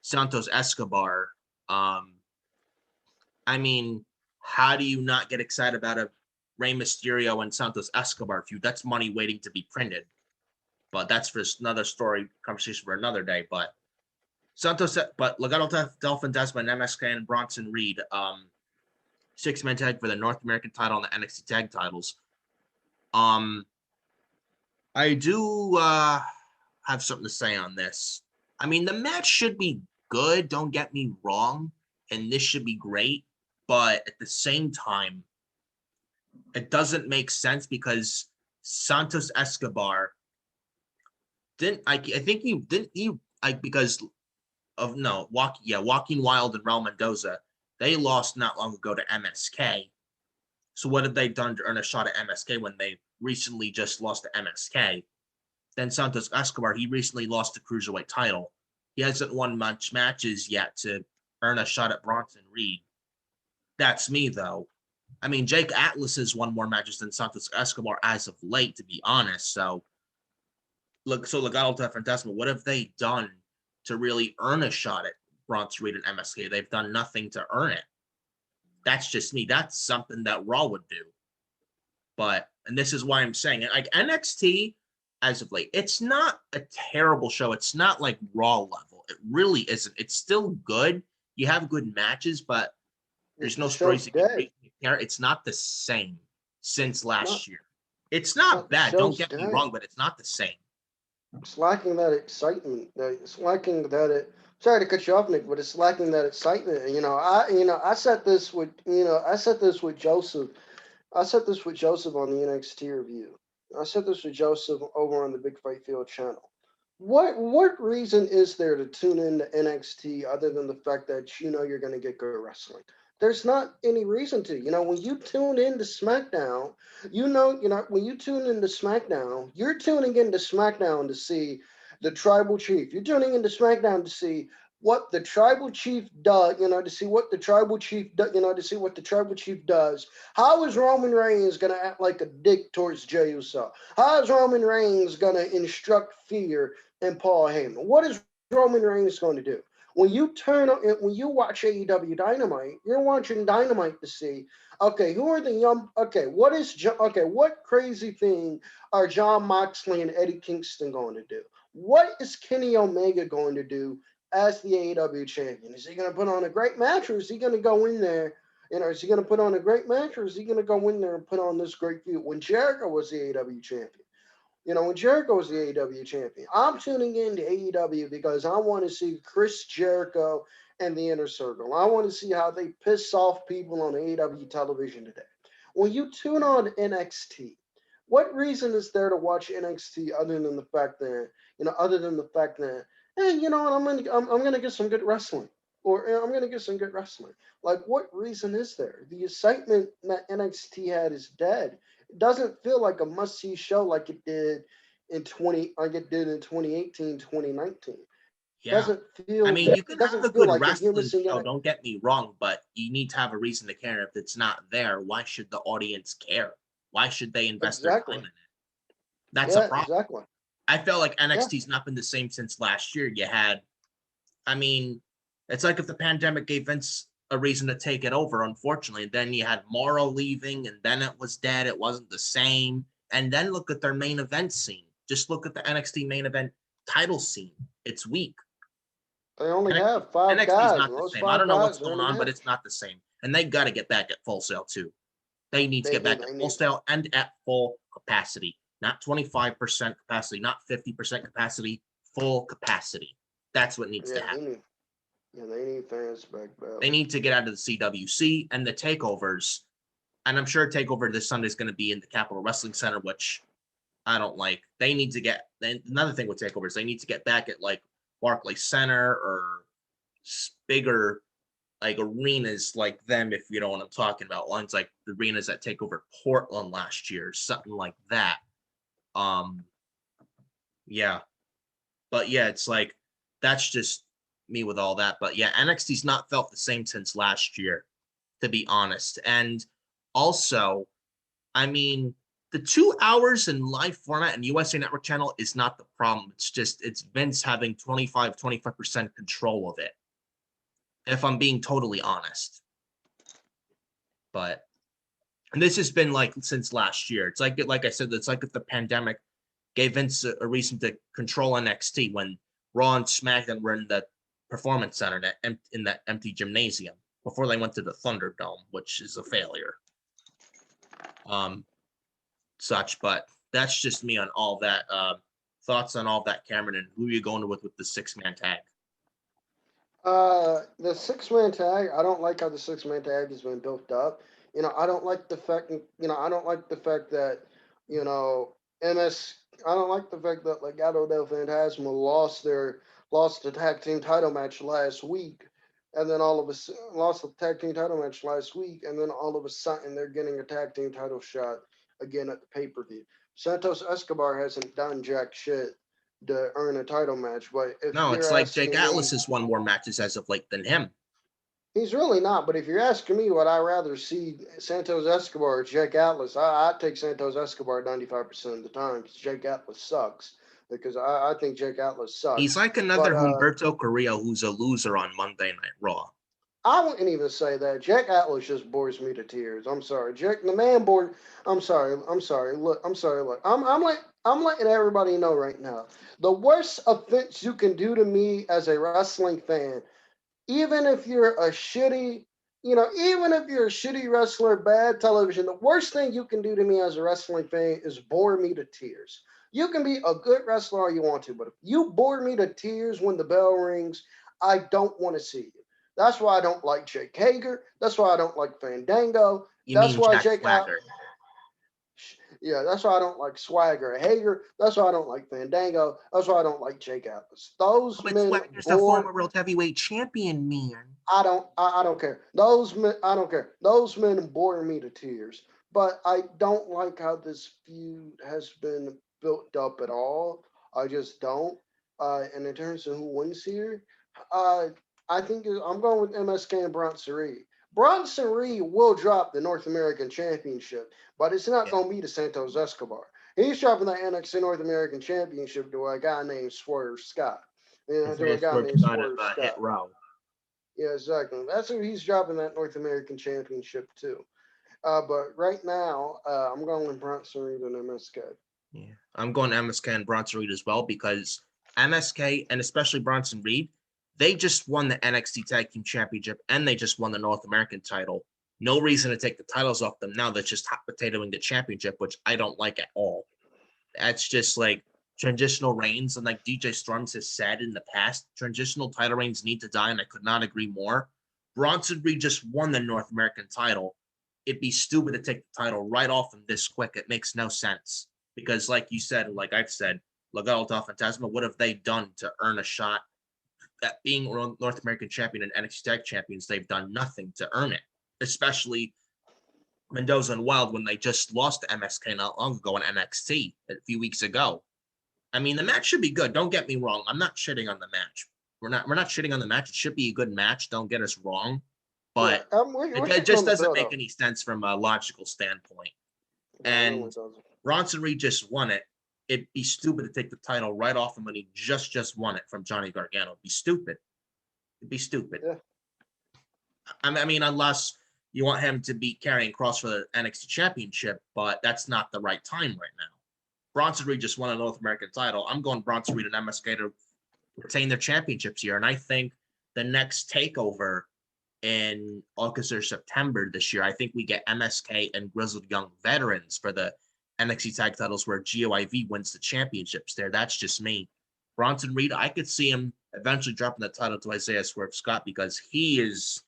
Speaker 1: Santos Escobar. I mean, how do you not get excited about a Rey Mysterio and Santos Escobar feud? That's money waiting to be printed. But that's for another story, conversation for another day. But Legado del Fantasma and MSK and Bronson Reed, 6-man tag for the North American title and the NXT tag titles. I do have something to say on this. I mean, the match should be good, don't get me wrong, and this should be great, but at the same time, it doesn't make sense because Santos Escobar because of Joaquin Wilde and Raul Mendoza, they lost not long ago to MSK. So what have they done to earn a shot at MSK when they recently just lost to MSK? Then Santos Escobar, he recently lost the Cruiserweight title. He hasn't won much matches yet to earn a shot at Bronson Reed. That's me, though. I mean, Jake Atlas has won more matches than Santos Escobar as of late, to be honest. So Legado del Fantasma, what have they done to really earn a shot at Bronson Reed and MSK? They've done nothing to earn it. That's just me. That's something that Raw would do. And this is why I'm saying it. Like NXT, as of late, it's not a terrible show. It's not like Raw level. It really isn't. It's still good. You have good matches, but there's no stories. It's not the same since last year. It's not bad. Don't get me wrong, but it's not the same.
Speaker 2: It's lacking that excitement. It's lacking that it. Sorry to cut you off, Nick, but it's lacking that excitement. I said this with Joseph. I said this with Joseph on the NXT review. I said this with Joseph over on the Big Fight Field channel. What reason is there to tune into NXT other than the fact that you're going to get good wrestling? There's not any reason to. When you tune into SmackDown, when you tune into SmackDown, you're tuning into SmackDown to see the Tribal Chief. You're tuning into SmackDown to see what the Tribal Chief does, to see what the Tribal Chief does, to see what the Tribal Chief does. How is Roman Reigns going to act like a dick towards Jey Uso? How is Roman Reigns going to instruct fear in Paul Heyman? What is Roman Reigns going to do? When you watch AEW Dynamite, you're watching Dynamite to see, okay, who are the young, what crazy thing are Jon Moxley and Eddie Kingston going to do? What is Kenny Omega going to do as the AEW champion? Is he going to put on a great match, or is he going to go in there, is he going to put on a great match, or is he going to go in there and put on this great feud? When Jericho was the AEW champion, when Jericho was the AEW champion, I'm tuning into AEW because I want to see Chris Jericho and the Inner Circle. I want to see how they piss off people on AEW television today. When you tune on NXT, what reason is there to watch NXT other than the fact that, hey, you know what, I'm gonna get some good wrestling, or I'm gonna get some good wrestling. Like, what reason is there? The excitement that NXT had is dead. It doesn't feel like a must-see show like it did in 2018, 2019.
Speaker 1: Yeah.
Speaker 2: Doesn't feel.
Speaker 1: I mean, you can have a good
Speaker 2: like
Speaker 1: wrestling show. Don't get me wrong, but you need to have a reason to care. If it's not there, why should the audience care? Why should they invest their time in it? That's a problem.
Speaker 2: Exactly.
Speaker 1: I felt like NXT's not been the same since last year. It's like if the pandemic gave Vince a reason to take it over, unfortunately. And then you had Morrow leaving, and then it was dead. It wasn't the same. And then look at their main event scene. Just look at the NXT main event title scene. It's weak.
Speaker 2: They only
Speaker 1: NXT,
Speaker 2: have 5
Speaker 1: NXT is
Speaker 2: guys,
Speaker 1: not
Speaker 2: and
Speaker 1: the
Speaker 2: those
Speaker 1: same. I
Speaker 2: 5
Speaker 1: don't know what's
Speaker 2: guys are in
Speaker 1: going
Speaker 2: the
Speaker 1: on, but it's
Speaker 2: match.
Speaker 1: not the same. And they got to get back at Full Sail too. They need to
Speaker 2: They
Speaker 1: get
Speaker 2: do.
Speaker 1: back
Speaker 2: They
Speaker 1: at Full
Speaker 2: need.
Speaker 1: Sail and at full capacity, not 25% capacity, not 50% capacity, full capacity. That's what needs to
Speaker 2: Yeah, they
Speaker 1: happen.
Speaker 2: need. Yeah, they need fans back
Speaker 1: They
Speaker 2: badly.
Speaker 1: need to get out of the CWC and the takeovers. And I'm sure Takeover this Sunday is going to be in the Capitol Wrestling Center, which I don't like. They need to get. Another thing with takeovers, they need to get back at like Barclays Center or bigger like arenas like them, if you know what I'm talking about. Ones like the arenas that take over Portland last year, something like that. Yeah. But yeah, it's like that's just me with all that. But yeah, NXT's not felt the same since last year, to be honest. And also, I mean, the 2 hours in live format and USA Network channel is not the problem. It's just it's Vince having 25% control of it. If I'm being totally honest. But and this has been like since last year. It's like I said, it's like if the pandemic gave Vince a reason to control NXT when Raw and SmackDown were in the Performance Center in that empty gymnasium before they went to the Thunderdome, which is a failure. Such, but that's just me on all that. Thoughts on all that, Cameron, and who are you going with the 6-man tag?
Speaker 2: The 6-man tag. I don't like how the 6-man tag has been built up. I don't like the fact. I don't like the fact that MS. I don't like the fact that Legado del Fantasma lost the tag team title match last week, and then lost the tag team title match last week, and then all of a sudden they're getting a tag team title shot again at the pay-per-view. Santos Escobar hasn't done jack shit to earn a title match, but if
Speaker 1: No,
Speaker 2: you're
Speaker 1: it's like Jake
Speaker 2: asking
Speaker 1: Atlas
Speaker 2: me,
Speaker 1: has won more matches as of late than him.
Speaker 2: he's really not. But if you're asking me, would I rather see Santos Escobar or Jake Atlas? I take Santos Escobar 95% of the time because Jake Atlas sucks. Because I think Jake Atlas sucks.
Speaker 1: He's like another
Speaker 2: But
Speaker 1: Humberto Carrillo who's a loser on Monday Night Raw.
Speaker 2: I wouldn't even say that. Jake Atlas just bores me to tears. I'm sorry, Jake. The man bored. I'm sorry. Look, I'm letting everybody know right now. The worst offense you can do to me as a wrestling fan, even if you're a shitty, even if you're a shitty wrestler, bad television, the worst thing you can do to me as a wrestling fan is bore me to tears. You can be a good wrestler all you want to, but if you bore me to tears when the bell rings, I don't want to see you. That's why I don't like Jake Hager. That's why I don't like Fandango.
Speaker 1: You
Speaker 2: That's
Speaker 1: mean
Speaker 2: why
Speaker 1: Jack
Speaker 2: Jake out.
Speaker 1: Swagger?
Speaker 2: Yeah, that's why I don't like Swagger Hager. That's why I don't like Fandango. That's why I don't like Jake Atlas. Those
Speaker 1: But
Speaker 2: men
Speaker 1: Swagger's the
Speaker 2: bore.
Speaker 1: former world heavyweight champion, man.
Speaker 2: I don't care. Those men, I don't care. Those men bore me to tears. But I don't like how this feud has been built up at all. I just don't. And in terms of who wins here, uh, I think I'm going with MSK and Bronson Reed. Bronson Reed will drop the North American Championship, but it's not
Speaker 1: Yeah.
Speaker 2: going to be to Santos Escobar. He's dropping that NXT North American Championship to a guy named Swerve Scott. To a guy named Swerve
Speaker 1: Hit
Speaker 2: Scott.
Speaker 1: Row.
Speaker 2: Yeah, exactly. That's who he's dropping that North American Championship to. But right now, I'm going with Bronson Reed and MSK.
Speaker 1: Yeah, I'm going MSK and Bronson Reed as well because MSK and especially Bronson Reed, they just won the NXT Tag Team Championship and they just won the North American title. No reason to take the titles off them now. That's just hot potatoing the championship, which I don't like at all. That's just like transitional reigns, and like DJ Storms has said in the past, transitional title reigns need to die, and I could not agree more. Bronson Reed just won the North American title. It'd be stupid to take the title right off him this quick. It makes no sense because, like you said, like I've said, Legado del Fantasma, what have they done to earn a shot at being North American champion and NXT Tag Champions? They've done nothing to earn it, especially Mendoza and Wild when they just lost to MSK not long ago in NXT a few weeks ago. I mean, the match should be good. Don't get me wrong. I'm not shitting on the match. We're not shitting on the match. It should be a good match. Don't get us wrong. But it just doesn't make any sense from a logical standpoint. And Bronson Reed just won it. It'd be stupid to take the title right off him when he just won it from Johnny Gargano. It'd be stupid. It'd be stupid.
Speaker 2: Yeah.
Speaker 1: I mean, unless you want him to be carrying cross for the NXT championship, but that's not the right time right now. Bronson Reed just won a North American title. I'm going Bronson Reed and MSK to retain their championships here. And I think the next takeover in August or September this year, I think we get MSK and Grizzled Young Veterans for the NXT tag titles where GOIV wins the championships there. That's just me. Bronson Reed, I could see him eventually dropping the title to Isaiah Swerve Scott because he is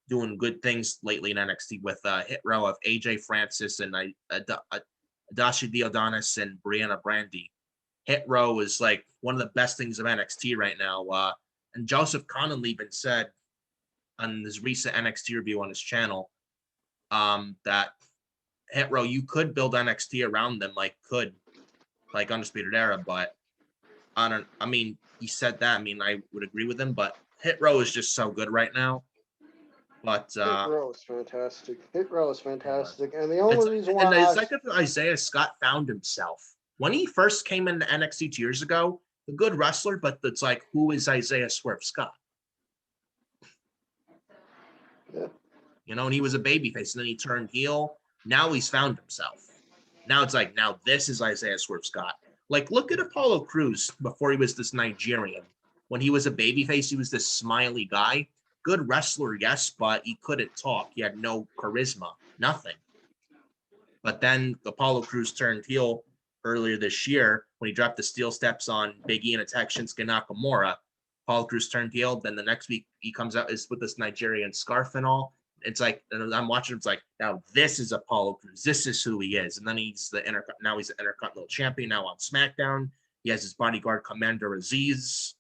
Speaker 1: doing good things lately in NXT with a hit row of AJ Francis and Adashi Diodonis and Brianna Brandy. Hit row is like one of the best things of NXT right now. And Joseph Connolly even said on his recent NXT review on his channel that Hit row, you could build NXT around them like Undisputed Era, but he said that. I mean, I would agree with him, but Hit row is just so good right now. But
Speaker 2: Hit row is fantastic. Hit row is fantastic, and the
Speaker 1: it's
Speaker 2: only reason why
Speaker 1: and it's like if Isaiah Scott found himself when he first came into NXT 2 years ago, a good wrestler, but it's like, who is Isaiah Swerve Scott?
Speaker 2: Yeah.
Speaker 1: You know, and he was a babyface, and then he turned heel. Now he's found himself. Now it's like, now this is Isaiah Swerve Scott. Like, look at Apollo Crews before he was this Nigerian. When he was a babyface, he was this smiley guy. Good wrestler, yes, but he couldn't talk. He had no charisma, nothing. But then Apollo Crews turned heel earlier this year when he dropped the steel steps on Big E and attacked Shinsuke Nakamura. Apollo Crews turned heel. Then the next week he comes out is with this Nigerian scarf and all. It's like, and I'm watching. It's like, now this is Apollo Crews. This is who he is. And then he's the Intercontinental Champion now on SmackDown. He has his bodyguard Commander Aziz,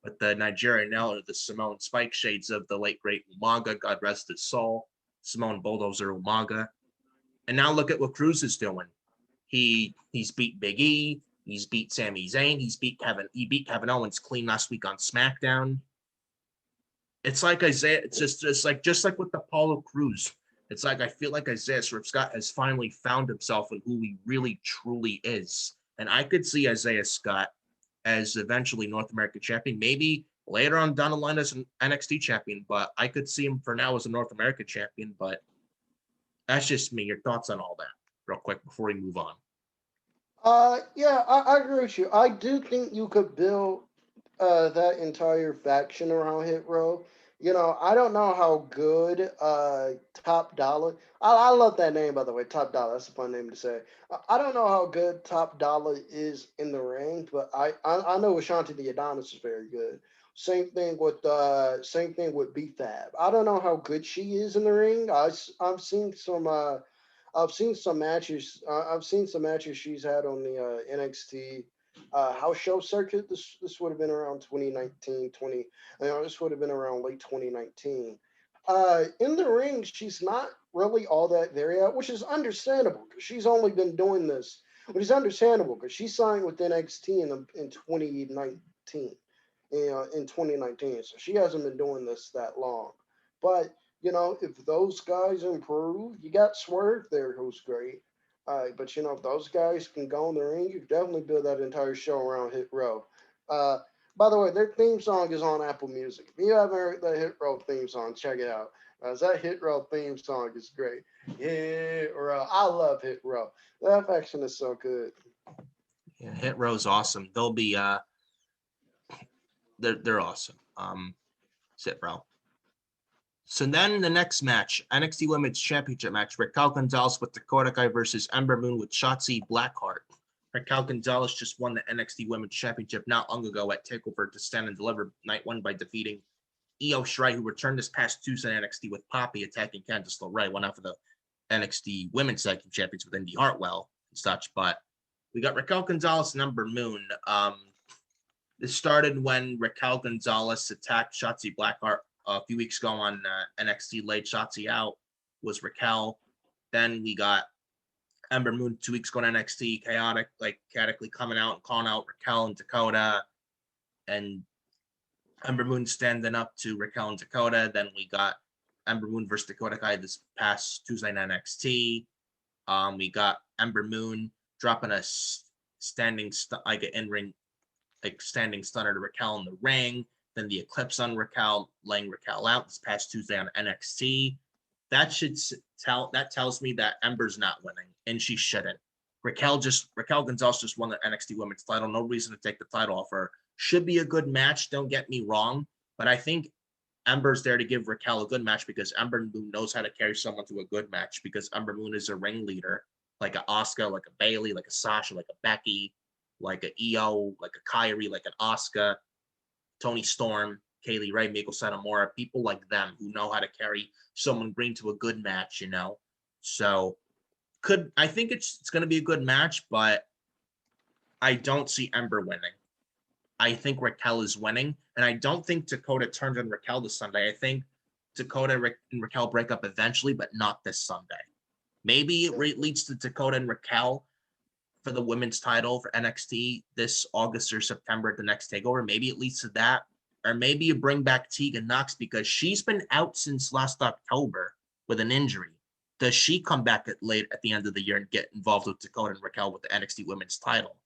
Speaker 1: with the Nigerian now the Simone Spike shades of the late great Umaga. God rest his soul. Simone Bulldozer Umaga. And now look at what Crews is doing. He's beat Big E. He's beat Sami Zayn. He beat Kevin Owens clean last week on SmackDown. It's like Isaiah. It's just like with Apollo Crews. It's like I feel like Isaiah Swerve Scott has finally found himself in who he really truly is, and I could see Isaiah Scott as eventually North American champion, maybe later on down the line as an NXT champion, but I could see him for now as a North American champion. But that's just me. Your thoughts on all that, real quick, before we move on.
Speaker 2: Yeah, I agree with you. I do think you could build that entire faction around Hit Row. You know, I don't know how good Top Dollar. I love that name, by the way, Top Dollar. That's a fun name to say. I don't know how good Top Dollar is in the ring, but I know Ashanti the Adonis is very good. Same thing with B-Fab. I don't know how good she is in the ring. I've seen some matches. I've seen some matches she's had on the NXT house show circuit. This would have been around 2019, this would have been around late 2019. In the ring, she's not really all that there yet, which is understandable because she's only been doing this. Which is understandable because she signed with NXT in 2019. In 2019, so she hasn't been doing this that long. But if those guys improve, you got Swerve there, who's great. But if those guys can go in the ring, you can definitely build that entire show around Hit Row. By the way, their theme song is on Apple Music. If you haven't heard the Hit Row theme song, check it out. That Hit Row theme song is great. Hit Row. I love Hit Row. That faction is so good.
Speaker 1: Yeah, Hit Row's awesome. They'll be they're awesome. Sit, bro. So then the next match, NXT Women's Championship match, Raquel Gonzalez with Dakota Kai versus Ember Moon with Shotzi Blackheart. Raquel Gonzalez just won the NXT Women's Championship not long ago at Takeover to Stand and Deliver night one by defeating Io Shirai, who returned this past Tuesday in NXT with Poppy attacking Candice LeRae, one out for the NXT Women's Tag Team Champions with Indy Hartwell and such. But we got Raquel Gonzalez and Ember Moon. This started when Raquel Gonzalez attacked Shotzi Blackheart a few weeks ago on NXT. Laid Shotzi out was Raquel. Then we got Ember Moon 2 weeks ago on NXT, chaotically coming out and calling out Raquel and Dakota, and Ember Moon standing up to Raquel and Dakota. Then we got Ember Moon versus Dakota Kai this past Tuesday in NXT. We got Ember Moon dropping a standing in-ring standing stunner to Raquel in the ring. Then the Eclipse on Raquel, laying Raquel out this past Tuesday on NXT. that tells me that Ember's not winning, and she shouldn't. Raquel Gonzalez just won the NXT Women's title. No reason to take the title off her. Should be a good match. Don't get me wrong, but I think Ember's there to give Raquel a good match because Ember Moon knows how to carry someone to a good match because Ember Moon is a ringleader, like a Asuka, like a Bayley, like a Sasha, like a Becky, like a Io, like a Kyrie, like an Asuka, Tony Storm, Kaylee Ray, Miko Satomura, people like them who know how to carry someone green to a good match, you know. So I think it's going to be a good match, but I don't see Ember winning. I think Raquel is winning, and I don't think Dakota turns on Raquel this Sunday. I think Dakota and Raquel break up eventually, but not this Sunday. Maybe it leads to Dakota and Raquel for the women's title for NXT this August or September at the next Takeover. Maybe it leads to that, or maybe you bring back Tegan Knox because she's been out since last October with an injury. Does she come back at the end of the year and get involved with Dakota and Raquel with the NXT women's title?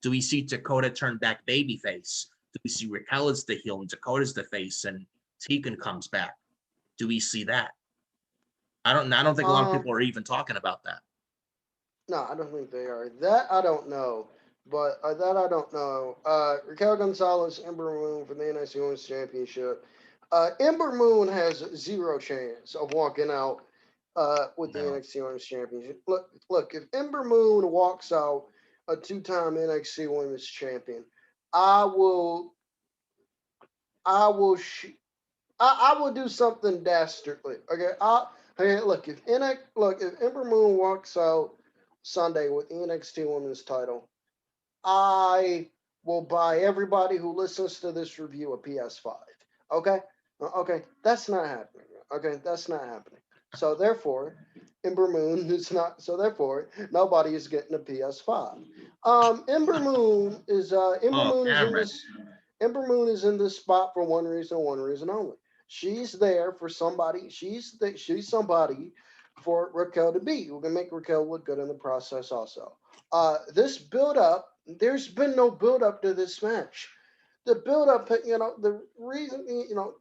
Speaker 1: Do we see Dakota turn back babyface? Do we see Raquel as the heel and Dakota's the face and Tegan comes back? Do we see that? I don't think a lot of people are even talking about that.
Speaker 2: No, I don't think they are. That I don't know. But that I don't know. Raquel Gonzalez, Ember Moon for the NXT Women's Championship. Ember Moon has zero chance of walking out with the NXT Women's Championship. Look, if Ember Moon walks out a two-time NXT Women's Champion, I will do something dastardly. Okay, look, if Ember Moon walks out Sunday with the NXT Women's title, I will buy everybody who listens to this review a PS5. Okay? Okay, that's not happening. Okay, that's not happening. So therefore, Ember Moon is not. So therefore, nobody is getting a PS5. Ember Moon is Ember Moon is in this spot for one reason only. She's there for somebody. She's somebody for Raquel to beat. We're gonna make Raquel look good in the process. Also, this build up. There's been no build up to this match. The build up, the reason,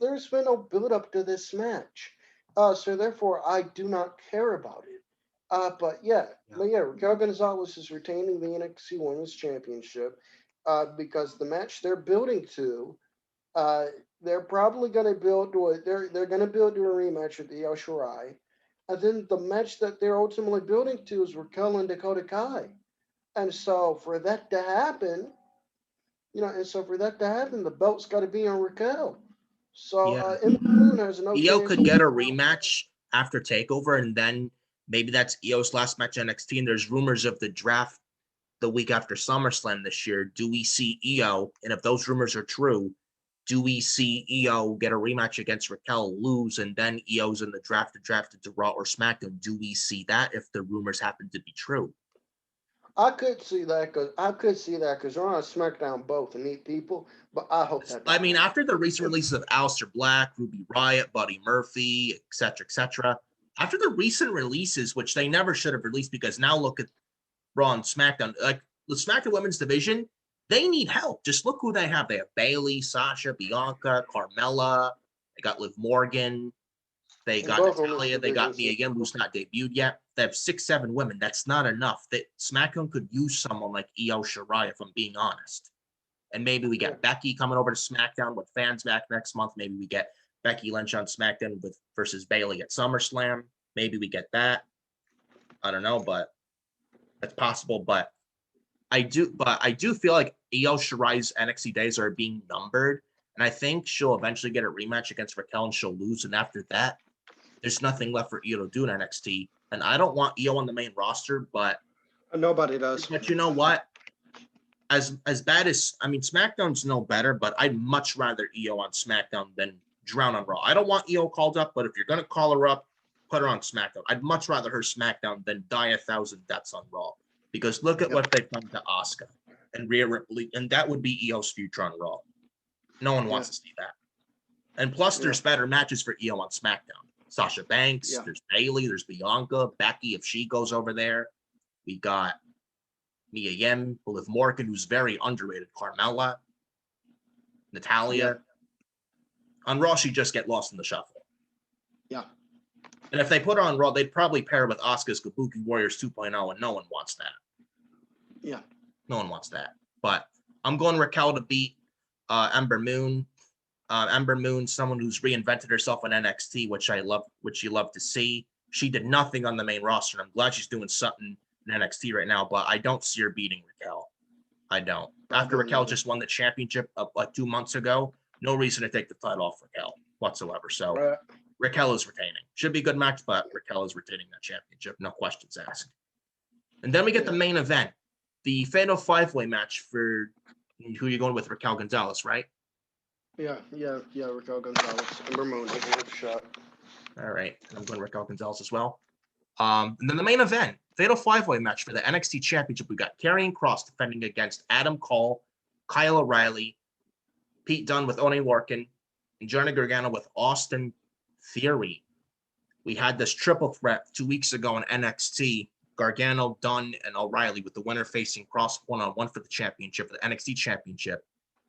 Speaker 2: there's been no build up to this match. So therefore, I do not care about it. But Raquel Gonzalez is retaining the NXT Women's Championship because the match they're building to, they're probably going to build to they're going to build to a rematch with Io Shirai, and then the match that they're ultimately building to is Raquel and Dakota Kai, and so for that to happen, the belt's got to be on Raquel. So Ember Moon has no
Speaker 1: Io
Speaker 2: chance.
Speaker 1: could get a rematch after Takeover, and then maybe that's Io's last match at NXT. And there's rumors of the draft the week after SummerSlam this year. Do we see Io? And if those rumors are true, do we see Io get a rematch against Raquel, lose, and then Io's in the draft drafted to Raw or SmackDown? Do we see that if the rumors happen to be true?
Speaker 2: I could see that because they're on SmackDown both and meet people, but I hope that.
Speaker 1: I mean, after the recent releases of Aleister Black, Ruby Riott, Buddy Murphy, etc., after the recent releases, which they never should have released because now look at Raw and SmackDown, like the SmackDown Women's Division, they need help. Just look who they have. They have Bayley, Sasha, Bianca, Carmella. They got Liv Morgan. They got Natalia. They got Mia Yim, who's not debuted yet. They have 6-7 women. That's not enough. That SmackDown could use someone like Io Shirai, if I'm being honest. And maybe we get Becky coming over to SmackDown with fans back next month. Maybe we get Becky Lynch on SmackDown versus Bayley at SummerSlam. Maybe we get that. I don't know, but that's possible. But I do feel like Io Shirai's NXT days are being numbered, and I think she'll eventually get a rematch against Raquel and she'll lose. And after that, there's nothing left for Io to do in NXT. And I don't want Io on the main roster, but
Speaker 2: nobody does.
Speaker 1: But you know what? As bad as SmackDown's no better, but I'd much rather Io on SmackDown than drown on Raw. I don't want Io called up, but if you're gonna call her up, put her on SmackDown. I'd much rather her SmackDown than die 1,000 deaths on Raw. Because look at what they've done to Asuka and Rhea Ripley, and that would be Io's future on Raw. No one wants to see that. And plus, there's better matches for Io on SmackDown. Sasha Banks, there's Bayley, there's Bianca, Becky if she goes over there. We got Mia Yim, Liv Morgan, who's very underrated, Carmella, Natalia. On Raw, she just get lost in the shuffle.
Speaker 2: Yeah.
Speaker 1: And if they put her on Raw, they'd probably pair her with Asuka's Kabuki Warriors 2.0, and no one wants that.
Speaker 2: Yeah.
Speaker 1: No one wants that. But I'm going Raquel to beat Ember Moon. Ember Moon, someone who's reinvented herself on NXT, which you love to see. She did nothing on the main roster, and I'm glad she's doing something in NXT right now, but I don't see her beating Raquel. I don't. After Raquel just won the championship like 2 months ago, no reason to take the title off Raquel whatsoever. So Raquel is retaining. Should be a good match, but Raquel is retaining that championship. No questions asked. And then we get the main event, the Fatal 5-Way match for who you're going with, Raquel Gonzalez, right?
Speaker 2: Yeah, Raquel Gonzalez. Ember Moon, shot.
Speaker 1: All right. I'm going Raquel Gonzalez as well. And then the main event, Fatal 5-Way match for the NXT Championship. We got Karrion Kross defending against Adam Cole, Kyle O'Reilly, Pete Dunne with Oney Lorcan, and Johnny Gargano with Austin Theory. We had this triple threat 2 weeks ago in NXT. Gargano, Dunne, and O'Reilly, with the winner facing Kross one-on-one for the championship, for the NXT Championship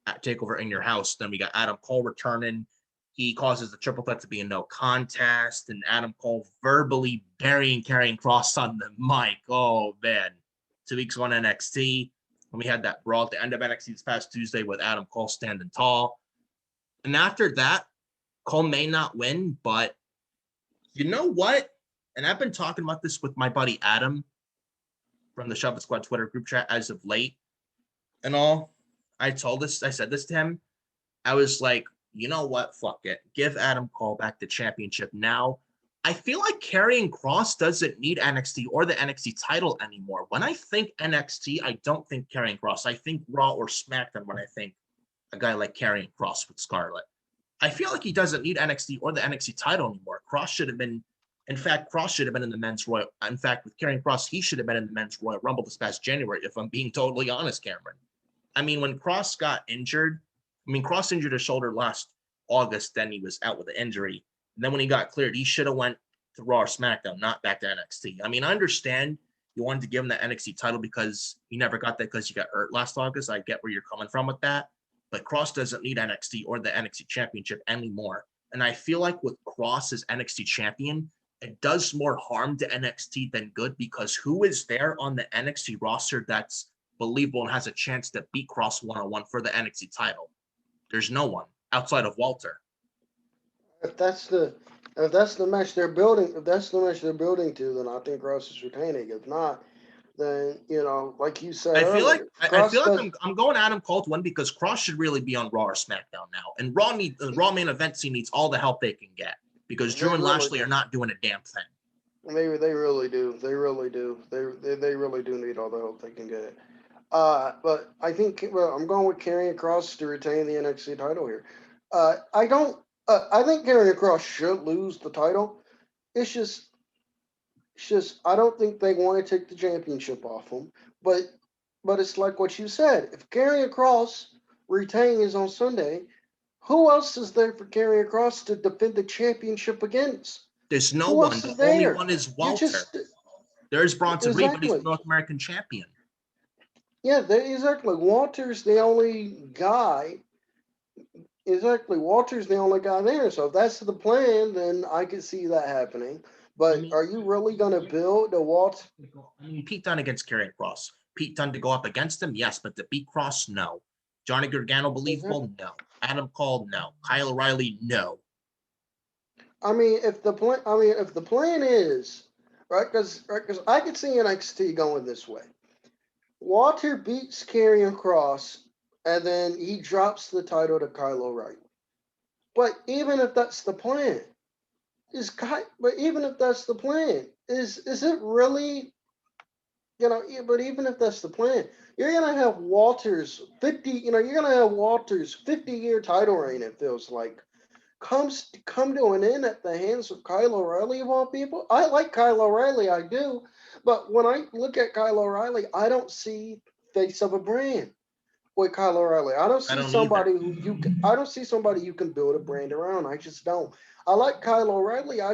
Speaker 1: at Takeover in Your House. Then we got Adam Cole returning. He causes the triple threat to be a no contest, and Adam Cole verbally burying Karrion Kross on the mic. Oh, man. 2 weeks on NXT. And we had that brawl at the end of NXT this past Tuesday with Adam Cole standing tall. And after that, Cole may not win, but you know what? And I've been talking about this with my buddy Adam from the Shove It Squad Twitter group chat as of late and all. I said this to him. I was like, you know what? Fuck it. Give Adam Cole back the championship now. I feel like Karrion Kross doesn't need NXT or the NXT title anymore. When I think NXT, I don't think Karrion Kross. I think Raw or SmackDown when I think a guy like Karrion Kross with Scarlett. I feel like he doesn't need NXT or the NXT title anymore. Kross should have been in the men's Royal. In fact, with Karrion Kross, he should have been in the men's Royal Rumble this past January, if I'm being totally honest, Cameron. I mean, when Kross got injured, Kross injured his shoulder last August, then he was out with an injury. And then when he got cleared, he should have went to Raw or SmackDown, not back to NXT. I mean, I understand you wanted to give him the NXT title because you never got that because you got hurt last August. I get where you're coming from with that. But Kross doesn't need NXT or the NXT championship anymore. And I feel like with Kross as NXT champion, it does more harm to NXT than good, because who is there on the NXT roster that's believable and has a chance to beat Kross one-on-one for the NXT title? There's no one outside of Walter.
Speaker 2: If that's the match they're building, to, then I think Kross is retaining. If not, then like you said,
Speaker 1: I feel like I'm going Adam Cole to win, because Kross should really be on Raw or SmackDown now, and the Raw main event scene needs all the help they can get, because Drew and Lashley are not doing a damn thing.
Speaker 2: Maybe they really do. They really do. They really do need all the help they can get. But I think I'm going with Karrion Kross to retain the NXT title here. I think Karrion Kross should lose the title. It's just I don't think they want to take the championship off him. But it's like what you said. If Karrion Kross retains on Sunday, who else is there for Karrion Kross to defend the championship against?
Speaker 1: There's no one. The only one is Walter. There's Bronson Reed, but he's the North American champion.
Speaker 2: Yeah, exactly. Walter's the only guy. Exactly. Walter's the only guy there. So if that's the plan, then I could see that happening. But are you really going to build a Walter?
Speaker 1: Pete Dunne against Karrion Kross. Pete Dunne to go up against him, yes, but to beat Kross, no. Johnny Gargano believable, no. Adam Cole, no. Kyle O'Reilly, no.
Speaker 2: If the plan is right, because I could see NXT going this way. Walter beats Karrion Kross, and then he drops the title to Kyle O'Reilly. But even if that's the plan, is it really? But even if that's the plan, you're gonna have Walter's 50-year title reign. It feels like come to an end at the hands of Kyle O'Reilly of all people. I like Kyle O'Reilly, I do, but when I look at Kyle O'Reilly, I don't see face of a brand with Kyle O'Reilly. I don't see somebody you can build a brand around. I just don't. I like Kyle O'Reilly. I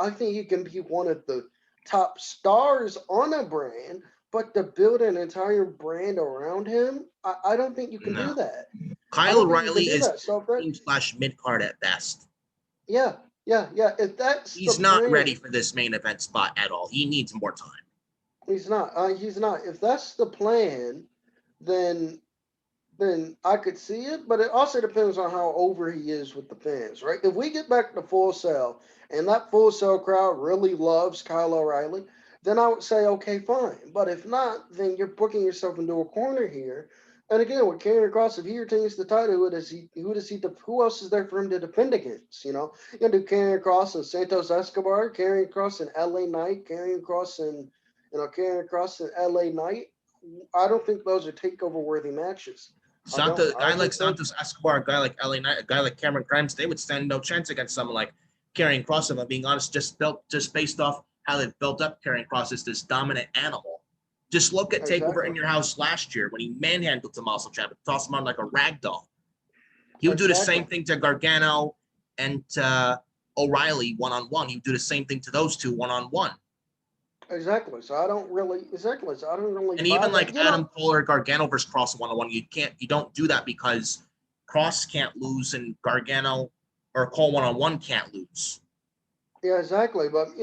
Speaker 2: think he can be one of the top stars on a brand, but to build an entire brand around him, I don't think you can do that.
Speaker 1: Kyle O'Reilly is /mid card at best.
Speaker 2: Yeah, Yeah, yeah. If that's the
Speaker 1: He's not ready
Speaker 2: plan,
Speaker 1: for this main event spot at all. He needs more time.
Speaker 2: he's not. He's not. If that's the plan, then then I could see it, but it also depends on how over he is with the fans, right? If we get back to Full Sail and that Full Sail crowd really loves Kyle O'Reilly, then I would say, okay, fine. But if not, then you're booking yourself into a corner here. And again, with Karrion Kross, if he retains the title, who else is there for him to defend against? You can do Karrion Kross and Santos Escobar, Karrion Kross and LA Knight, Karrion Kross and LA Knight. I don't think those are takeover worthy matches. I don't.
Speaker 1: A
Speaker 2: I
Speaker 1: guy like
Speaker 2: think those.
Speaker 1: Santos Escobar, a guy like LA Knight, a guy like Cameron Grimes, they would stand no chance against someone like Karrion Kross. If I'm being honest, just based off how they've built up Karrion Kross as this dominant animal. Just look at Takeover
Speaker 2: Exactly.
Speaker 1: in Your House last year when he manhandled Tommaso Ciampa, tossed him on like a rag doll. He would do the
Speaker 2: Exactly.
Speaker 1: same thing to Gargano and O'Reilly one-on-one. He would do the same thing to those two one-on-one.
Speaker 2: Exactly. So I don't really. Exactly. So I don't really
Speaker 1: And
Speaker 2: buy
Speaker 1: even
Speaker 2: that.
Speaker 1: like Adam Cole or Gargano versus Cross one-on-one, you don't do that because Cross can't lose and Gargano or Cole one-on-one can't lose.
Speaker 2: Yeah. Exactly. But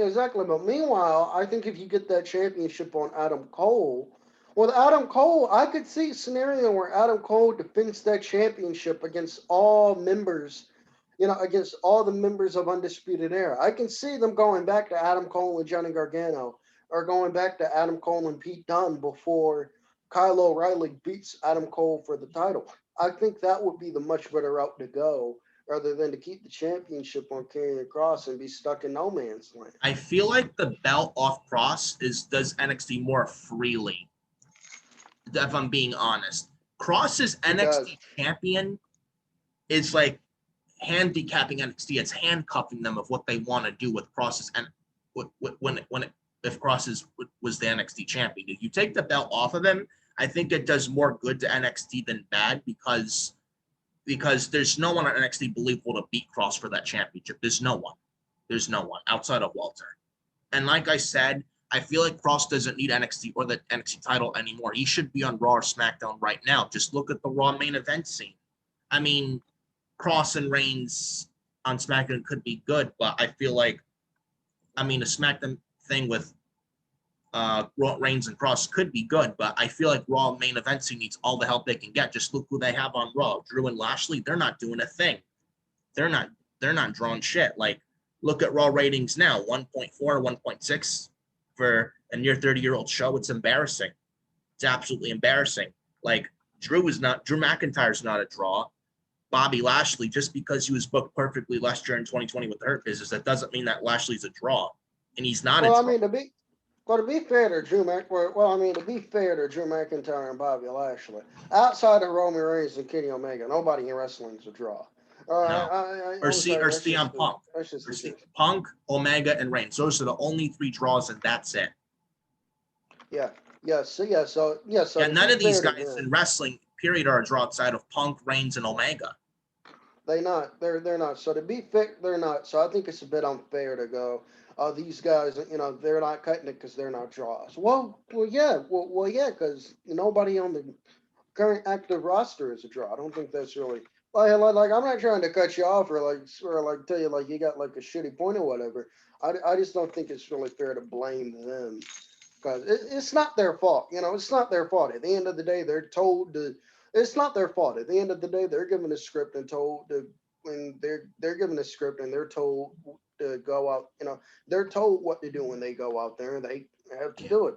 Speaker 2: meanwhile, I think if you get that championship on Adam Cole, with Adam Cole, I could see a scenario where Adam Cole defends that championship against all members. Against all the members of Undisputed Era. I can see them going back to Adam Cole and Johnny Gargano, or going back to Adam Cole and Pete Dunne before Kyle O'Reilly beats Adam Cole for the title. I think that would be the much better route to go, rather than to keep the championship on Karrion Kross and be stuck in no man's land.
Speaker 1: I feel like the belt off Cross does NXT more freely. If I'm being honest, Cross's
Speaker 2: It does.
Speaker 1: NXT champion is like handicapping NXT. It's handcuffing them of what they want to do with Cross's and if Cross was the NXT champion. If you take the belt off of him, I think it does more good to NXT than bad because there's no one on NXT believable to beat Cross for that championship. There's no one. There's no one outside of Walter. And like I said, I feel like Cross doesn't need NXT or the NXT title anymore. He should be on Raw or SmackDown right now. Just look at the Raw main event scene. I mean, Cross and Reigns on SmackDown could be good, but I feel like, a SmackDown thing with Reigns and Cross could be good, but I feel like Raw main event scene needs all the help they can get. Just look who they have on Raw. Drew and Lashley, they're not doing a thing. They're not drawing shit. Like, look at Raw ratings now, 1.4, 1.6 for a near 30-year-old show. It's embarrassing. It's absolutely embarrassing. Like, Drew McIntyre's not a draw. Bobby Lashley, just because he was booked perfectly last year in 2020 with the Hurt Business, that doesn't mean that Lashley's a draw, and he's not a
Speaker 2: Well, I
Speaker 1: draw.
Speaker 2: mean, to be fair to to be fair to Drew McIntyre and Bobby Lashley, outside of Roman Reigns and Kenny Omega, nobody in wrestling is a draw.
Speaker 1: No,
Speaker 2: I'm sorry, that's
Speaker 1: CM Punk,
Speaker 2: just
Speaker 1: or
Speaker 2: the truth.
Speaker 1: Punk, Omega, and Reigns. Those are the only three draws, and that's it.
Speaker 2: Yeah, yeah, so
Speaker 1: Yeah,
Speaker 2: to
Speaker 1: none
Speaker 2: be
Speaker 1: of these
Speaker 2: fair to
Speaker 1: guys
Speaker 2: them,
Speaker 1: in wrestling, period, are a draw outside of Punk, Reigns, and Omega.
Speaker 2: they're not. So to be fair, they're not. So I think it's a bit unfair to go. These guys, they're not cutting it because they're not draws. Yeah, because nobody on the current active roster is a draw. I don't think that's really like I'm not trying to cut you off or tell you like you got like a shitty point or whatever. I just don't think it's really fair to blame them because it's not their fault. It's not their fault. At the end of the day, they're told to. It's not their fault. At the end of the day, they're given a script and told to when they're given a script and they're told to go out. They're told what to do when they go out there and they have to
Speaker 1: Yeah,
Speaker 2: do it.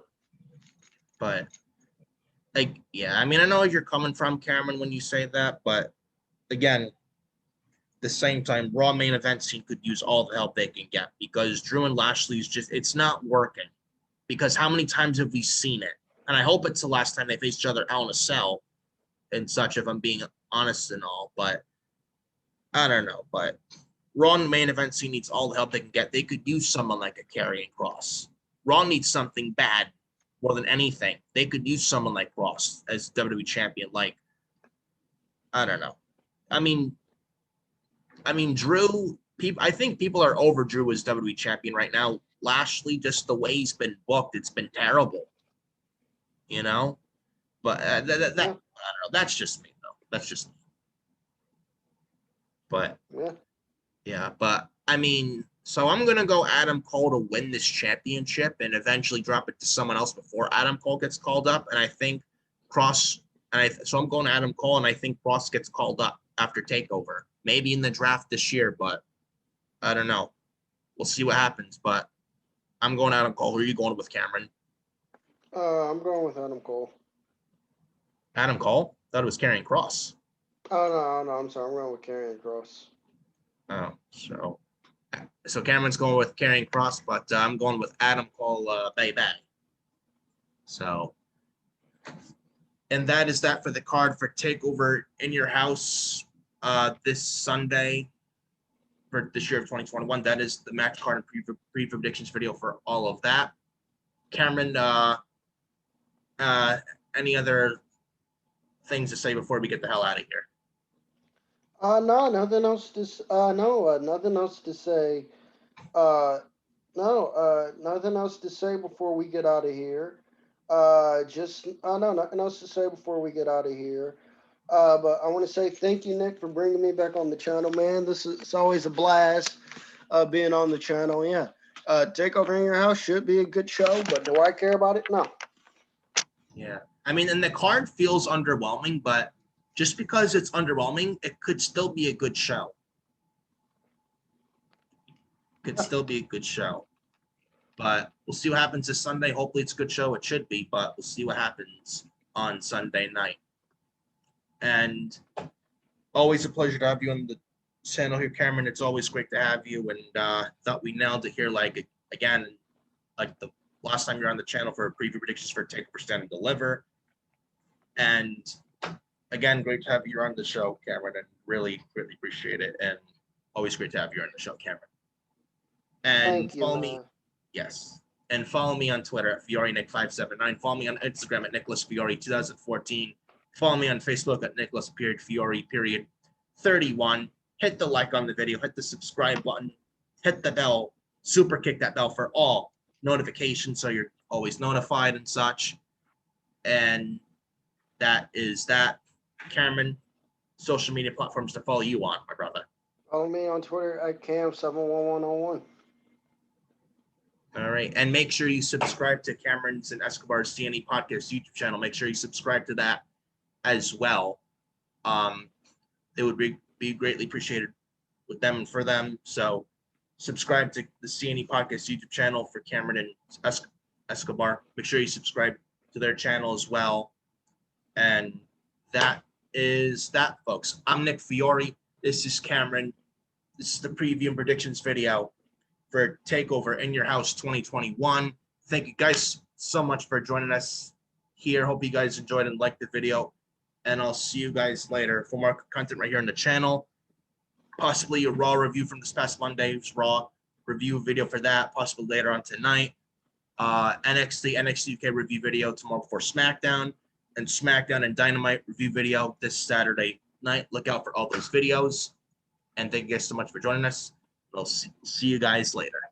Speaker 1: but like, yeah, I know where you're coming from, Cameron, when you say that, but again, the same time, Raw main event scene could use all the help they can get because Drew and Lashley's it's not working. Because how many times have we seen it? And I hope it's the last time they face each other out in a cell and such, if I'm being honest and all. But I don't know. But Raw main event scene needs all the help they can get. They could use someone like a Karrion Kross. Raw needs something bad more than anything. They could use someone like Kross as WWE champion. Like, I don't know. I mean, Drew. I think people are over Drew as WWE champion right now. Lashley, just the way he's been booked, it's been terrible. You know, but I don't know. That's just me, though. That's just me. But
Speaker 2: Yeah.
Speaker 1: yeah, but I mean, so I'm gonna go Adam Cole to win this championship and eventually drop it to someone else before Adam Cole gets called up. And I think Cross, so I'm going Adam Cole, and I think Cross gets called up after Takeover, maybe in the draft this year, but I don't know. We'll see what happens. But I'm going Adam Cole. Who are you going with, Cameron?
Speaker 2: I'm going with Adam Cole.
Speaker 1: Adam Cole? Thought it was Karrion Cross.
Speaker 2: Oh no, I'm sorry. I'm going with Karrion Cross.
Speaker 1: Oh, so Cameron's going with Karrion Cross, but I'm going with Adam Cole, baby. So, and that is that for the card for Takeover in your house this Sunday for this year of 2021. That is the match card and preview predictions video for all of that. Cameron, any other things to say before we get the hell out of here?
Speaker 2: No, nothing else to nothing else to say. Nothing else to say before we get out of here. No, nothing else to say before we get out of here. But I want to say thank you, Nick, for bringing me back on the channel, man. It's always a blast being on the channel. Yeah, Takeover in your house should be a good show, but do I care about it? No.
Speaker 1: Yeah, I mean, and the card feels underwhelming, but just because it's underwhelming, it could still be a good show. Could still be a good show. But we'll see what happens this Sunday. Hopefully it's a good show. It should be, but we'll see what happens on Sunday night. And always a pleasure to have you on the channel here, Cameron. It's always great to have you. And thought we nailed it here, like, again, like the last time you're on the channel for preview predictions for Takeover Stand and Deliver. And again, great to have you on the show, Cameron, and really, really appreciate it. And always great to have you on the show, Cameron. And follow me. Yes. And follow me on Twitter at FioriNick579. Follow me on Instagram at NicholasFiori2014. Follow me on Facebook at Nicholas.Fiori.31. Hit the like on the video. Hit the subscribe button. Hit the bell. Super kick that bell for all notifications so you're always notified and such. And that is that. Cameron, social media platforms to follow you on, my brother.
Speaker 2: Follow me on Twitter at Cam71101.
Speaker 1: All right. And make sure you subscribe to Cameron's and Escobar's CNE Podcast YouTube channel. Make sure you subscribe to that as well. It would be greatly appreciated with them and for them. So subscribe to the CNE Podcast YouTube channel for Cameron and Escobar. Make sure you subscribe to their channel as well. And that is that, folks. I'm Nick Fiori. This is Cameron. This is the preview and predictions video for Takeover in Your House 2021. Thank you guys so much for joining us here. Hope you guys enjoyed and liked the video. And I'll see you guys later for more content right here on the channel. Possibly a Raw review from this past Monday's Raw review video for that. Possibly later on tonight. NXT UK review video tomorrow before SmackDown. And SmackDown and Dynamite review video this Saturday night. Look out for all those videos. And thank you guys so much for joining us. We'll see you guys later.